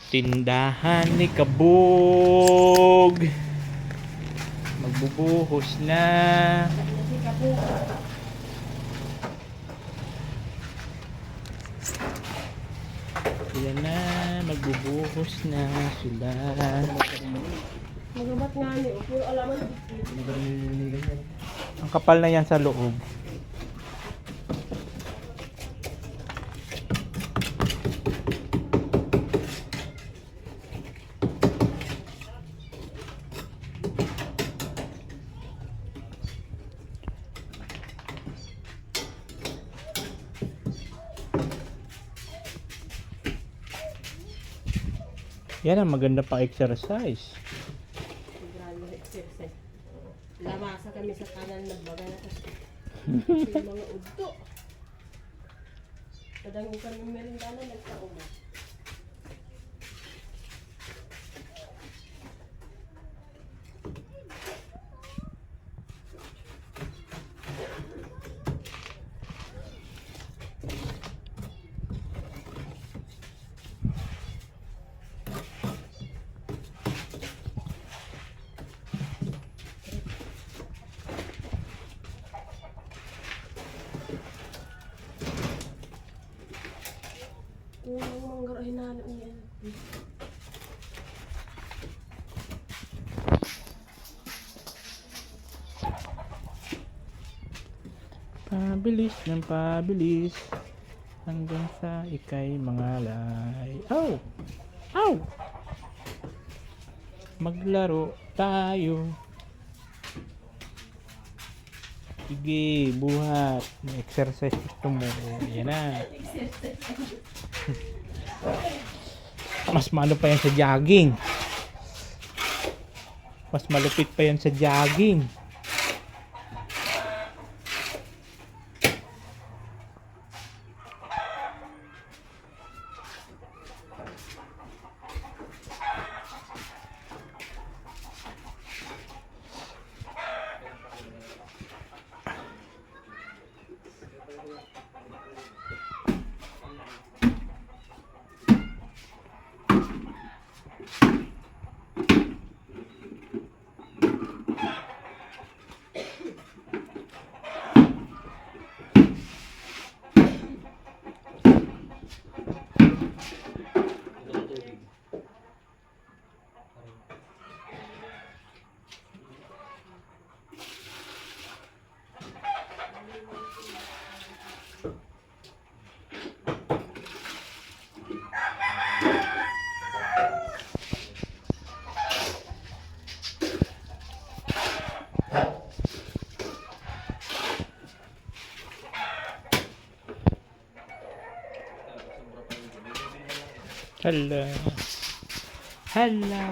tindahan ni Kabog. Magbubuhos na. Sila na, magbubuhos na sila. Magabat nga ni, pero alaman Ang kapal na yan sa loob. Yan ang maganda pang exercise. Grande exercise. Lamasa kami sa kanan nagbaga na kasi yung mga udto. Kadang kami merindana nagkaubo. Kulang manggar hinalo niya. Pabilis ng pabilis hanggang sa ikay mangalay. Aw! Aw! Maglaro tayo. Sige, buhat. May exercise gusto mo. Ayan na. Mas malo pa yan sa jogging. Mas malupit pa yan sa jogging. Hala. Hala.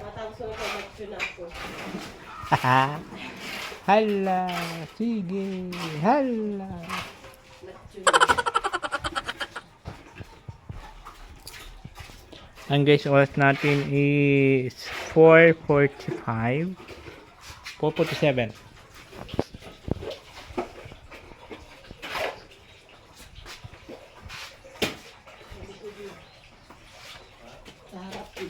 Matapos ko ito, mag-tune na ako. Hala. Sige. Hala. Mag-tune na. Ang guys, oras natin is 4:45. 4:47. Sa harap din.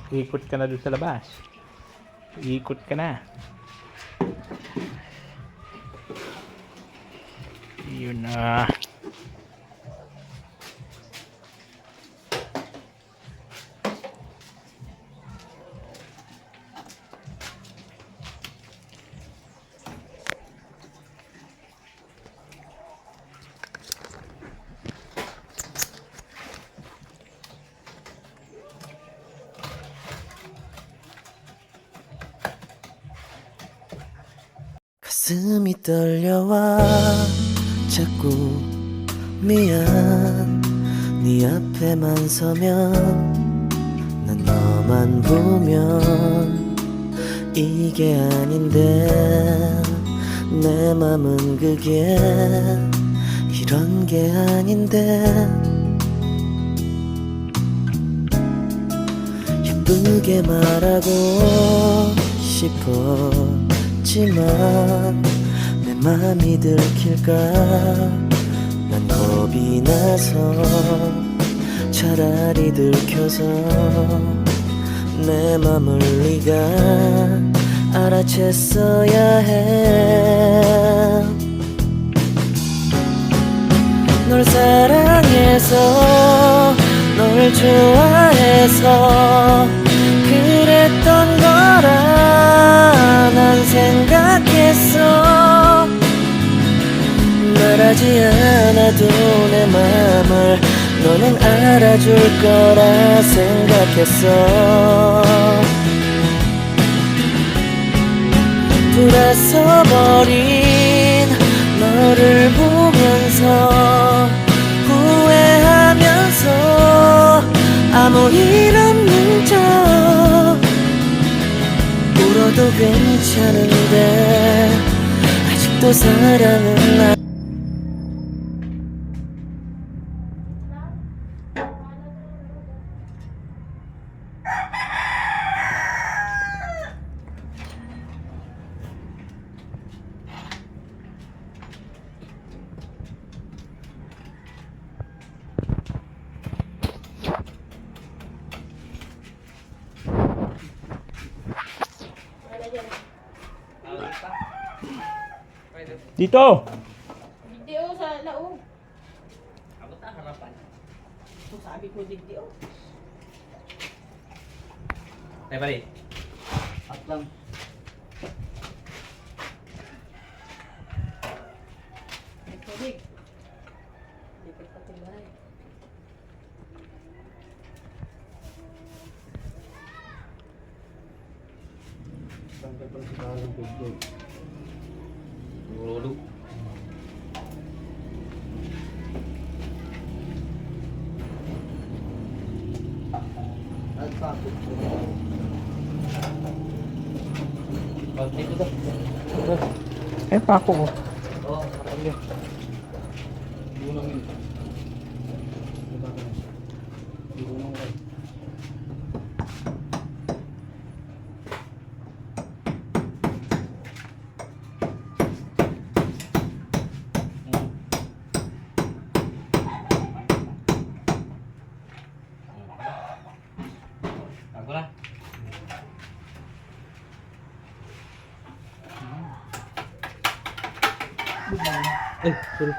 Ikot ka na doon sa labas. Ikot ka na. Yun na. 가슴이 떨려와 자꾸 미안 네 앞에만 서면 난 너만 보면 이게 아닌데 내 맘은 그게 이런 게 아닌데 예쁘게 말하고 싶었지만 내 맘이 들킬까 난 겁이 나서 차라리 들켜서 내 맘을 네가 알아챘어야 해 널 사랑해서 널 좋아해서 그랬던 거라 난 생각했어 말하지 않아도 내 맘을 너는 알아줄 거라 생각했어 돌아서 버린 너를 보면서 후회하면서 아무 일 없는 척 울어도 괜찮은데 아직도 사랑은 나 Dito! Digdi sa laong. Ako ta harapan. So, sabi ko digdi Ay pare. At lang. Tubig. Kaya pala sa kalang tubig. Lulu. At tapos po. Pag dito daw. Eh, pako ko. Oo. Hindi. Unang yun. Diba ka na? Unang yun. Ako na. Ay, sorry.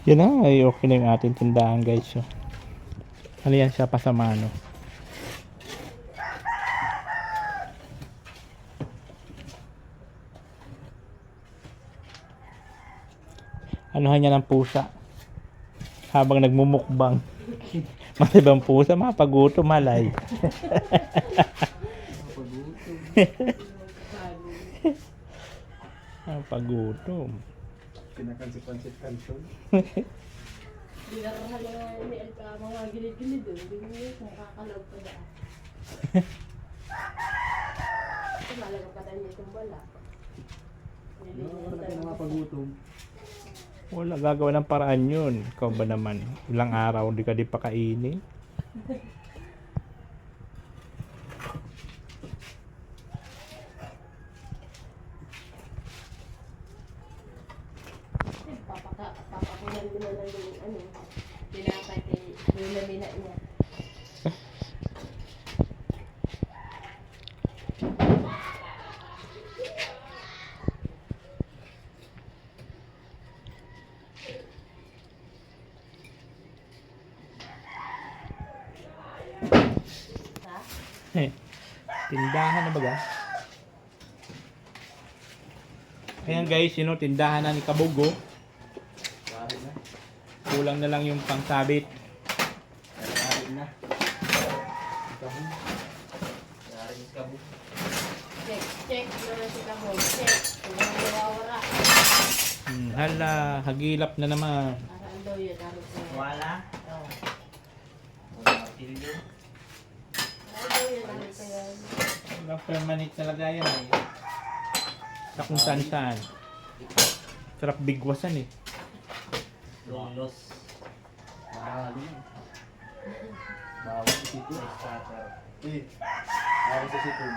Yan na, ay okay na yung ating tindahan guys. So, ano yan siya, pasamano. Anuhan niya ng pusa. Habang nagmumukbang. Matibang pusa, mapagutom, malay. Mapagutom. Kinakansi-kansit kanson. Dinarahan na ni Elka mga gilid-gilid doon. Hindi mo yun, nakakalaw pa daan. Ito malaga pa tayo itong bala. Wala ka na mapagutom. Wala, gagawa ng paraan yun. Ikaw ba naman? Ilang araw, di ka di pakainin. Papakulan mo na lang yung ano. Tinapay kay Lola Mina niya. Tindahan na baga? Ayan guys, tindahan na ni Kabugo. Yari na. Kulang na lang yung pangsabit. Yari na. Kahon. Yari ni Kabu. Check naman si Kamo. Check. Kung ano nawawala. Hala, hagilap na naman. Paraan daw yun. Parang ko. Wala. Oo. Mga tilyo. Paraan daw yun. Parang ko yan. Walang permanent talaga yan eh. Sa kung saan saan. Sarap bigwasan eh. Lunos. Mahali na. Bawal sa sipon. Starter. Eh. Bawal sa sipon.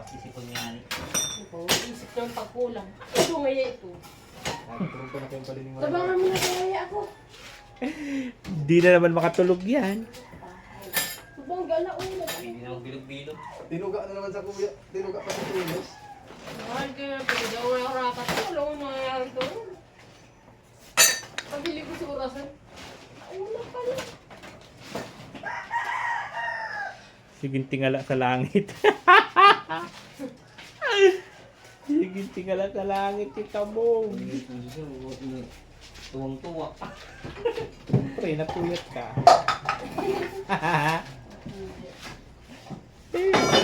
Sisipon nga ni. Ito, isip ko yung pagkulang. Ito ngayon ito. Nagtulong pa na kayong paliniwan. Tabangan mo na kaya ako. Di na naman makatulog yan. Subang gala ulo. Hindi na bilog-bilog. Tinuga na naman sa kuya. Tinuga pa sa tulos. Mahal kaya, pero daw wala rapat. Wala ko nangyayari doon. Pabili ko sa orasan. Wala pala. Siging tingala sa langit. Siging tingala sa langit si Kabog. Tuwang-tuwa. Pre, napuyat ka.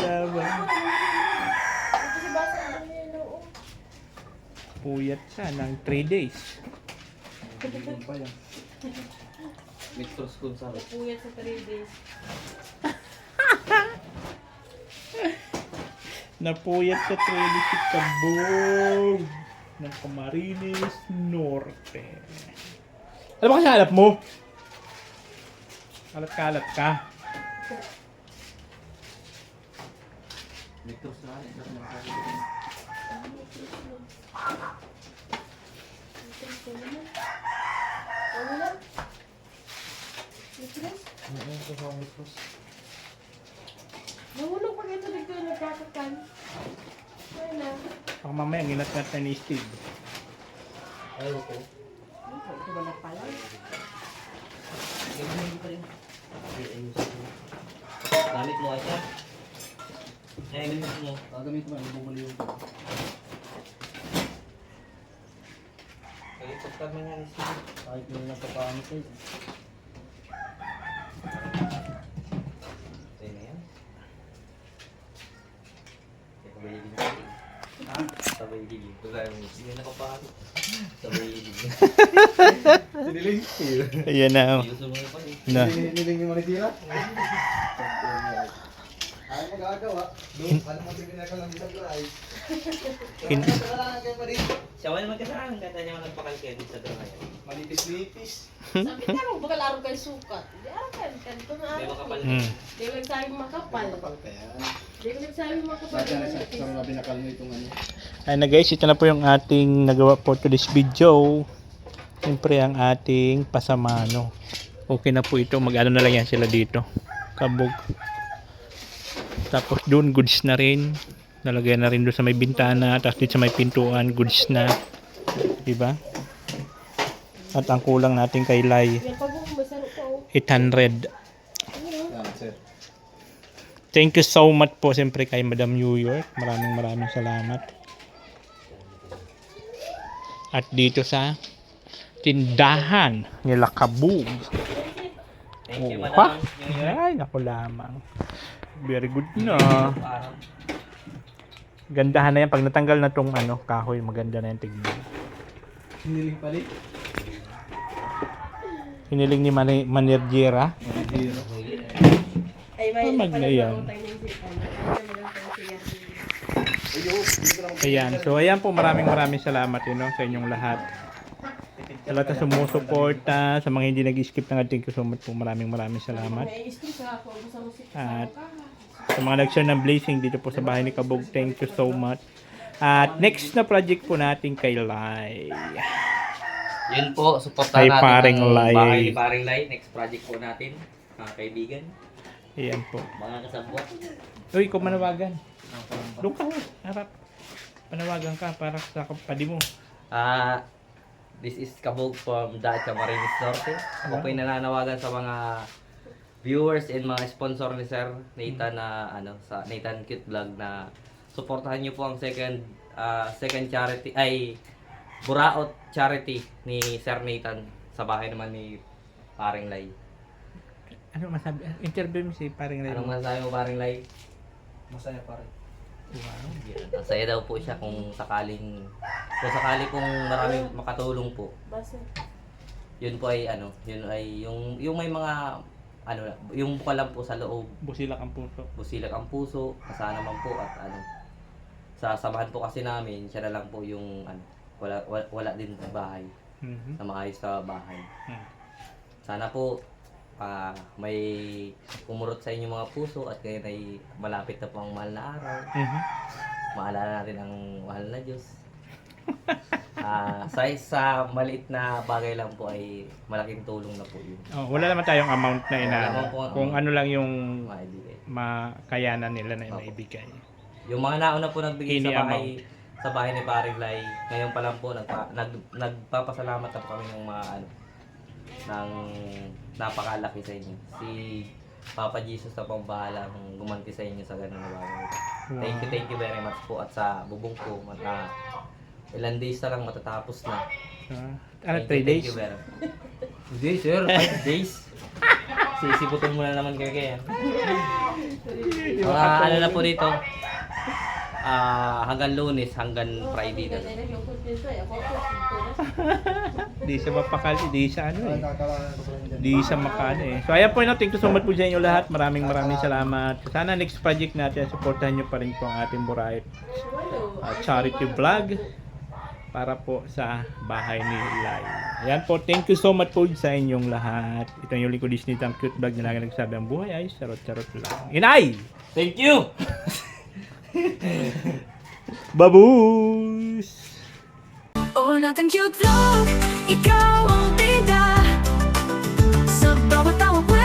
Salamat. Ito si Basa ang yun, oo. Puyat siya ng 3 days. Ano pa yan? Metro school sa Puyat sa 3 days. Napuyat sa 3 days si Kabog ng Camarines Norte. Ano ba kasi halap mo? Kalat-kalat ka. Metro sa Ano na? Mitros? Ano ito sa Mitros? Nahulog pa ito dito yung nagkakakan. Ayun na. Baka mamaya ginat-ngat na ni Steve. Ayaw ko. Ito ba na pala? Ganyan pa rin. Gamit mo siya. Eh, ganito mo. Gagamitin mo, bumuli yung Kaya pagka mo yan, kahit yung nagpapaamit kayo. Sa'yo na yan. Sabay hiling ka rin. Ha? Sabay hiling. Kaya mo, hindi na nakapahalo. Sabay hiling. Siniling? Ayan na. Iuso mo pa eh. Na. Siniling yung manisira? Ay, magagawa. Doon, alam mo, tignan ka lang sa drive. Hin- Kailangan kayo pa dito. Siya wala magkasaan. Ganda niya nagpakalkaya dito sa drama yan. Manipis-nipis. Sabi ka mo, baka laro kayo sukat. Di arakan, kanto na Hindi arakan. makapal. Hmm. Di ko nagsabi makapal. Kapal kaya. Di ko nagsabi makapal. Dati na sa mga binakal mo itong ano. Ayun na guys, ito na po yung ating nagawa for today's video. Siyempre ang ating pasamano. Okay na po ito. Mag-ano na lang yan sila dito. Kabog. Tapos doon goods na rin. Nalagay na rin doon sa may bintana. Tapos dito sa may pintuan goods na. Diba? At ang kulang natin kay Lai Yan pag masarap ko. 800. Yan, sir. Thank you so much po siyempre kay Madam New York. Maraming salamat. At dito sa tindahan nila Kabug. Thank you, Oh, madam. Ay, naku lamang. Very good na. Parang Gandahan na yan. Pag natanggal na tong ano, kahoy, maganda na yan tignan. Siniling palit. Hiniling ni Manerjera. Ay, may Magna yan. Ayan. So, ayan po. Maraming salamat sa inyong lahat. Sa lahat na sumusuporta, sa mga hindi nag-skip ng ating so much po. Maraming salamat. May isip ka ako. Gusto mo si At sa mga nag-share ng blessing dito po sa bahay ni Kabog, thank you so much. At next na project po natin kay Lai. yun po, supportahan Kay natin Paring ang Lai. bahay ni Paring Lai. Next project po natin, mga kaibigan, Ayan po. mga kasabwat. Uy, kung manawagan. Doon ka, harap. Panawagan ka para sa kapatid mo. This is Kabog from Daat Camarines Norte. Ako po yung nananawagan sa mga viewers and mga sponsor ni Sir Nathan na sa Nathan Cute Vlog na suportahan niyo po ang second charity ay Buraot charity ni Sir Nathan sa bahay naman ni Paring Lai. Ano masabi? Interview mo si Paring Lai. Anong masasabi mo, Paring Lai? Masaya pa rin. Wow. Masaya daw po siya kung sakali pong maraming makatulong po. Basta. Yun po ay yun ay yung may mga yung bukal lang po sa loob, Busilak ang puso. busilak ang puso, kasana naman po at sasamahan po kasi namin, siya na lang po yung wala din sa bahay, Mhm. na maayos sa bahay. Hmm. Sana po may kumurot sa inyo mga puso at kayo ay malapit na po ang mahal na araw. Mhm. Maalala natin ang mahal na Diyos. Sa maliit na bagay lang po ay malaking tulong na po yun. Oh, wala naman tayong amount na Wala inaano. naman po ang Kung ano lang yung Maibigay. makayanan nila na maibigay. Yung mga nauna po nagbigay Any sa bahay ni Paring Lai, ngayon pa lang po nagpapasalamat na po kami ng mga ng napakalaki sa inyo. Si Papa Jesus na pong bahalang gumanti sa inyo sa ganun na bagay. Thank you very much po at sa bubong ko ilan days na lang matatapos na. Ano, 3 Thank days? you very much. Hindi sir, 5 days. Sisiputin mo na naman kaya. Ano na po dito? Hanggang Lunes, hanggang Friday na. Di sa mapakali, di sa ano eh. Kakalangan ko rin dyan. Di sa makano eh. So ayan po, thank you so much po sa inyo lahat. Maraming salamat. Sana next project natin, supportahan nyo pa rin po ang ating Buraot charity vlog para po sa bahay ni Lai. Ayan po, thank you so much po sa inyong lahat. Ito yung lingkod ni Nathan Cute Vlog na lagi nagsabi ang buhay ay charot-charot lang. Inay! Thank you! Babush! Oh, Nathan Cute Vlog, ikaw ang bida sa bawat tawag.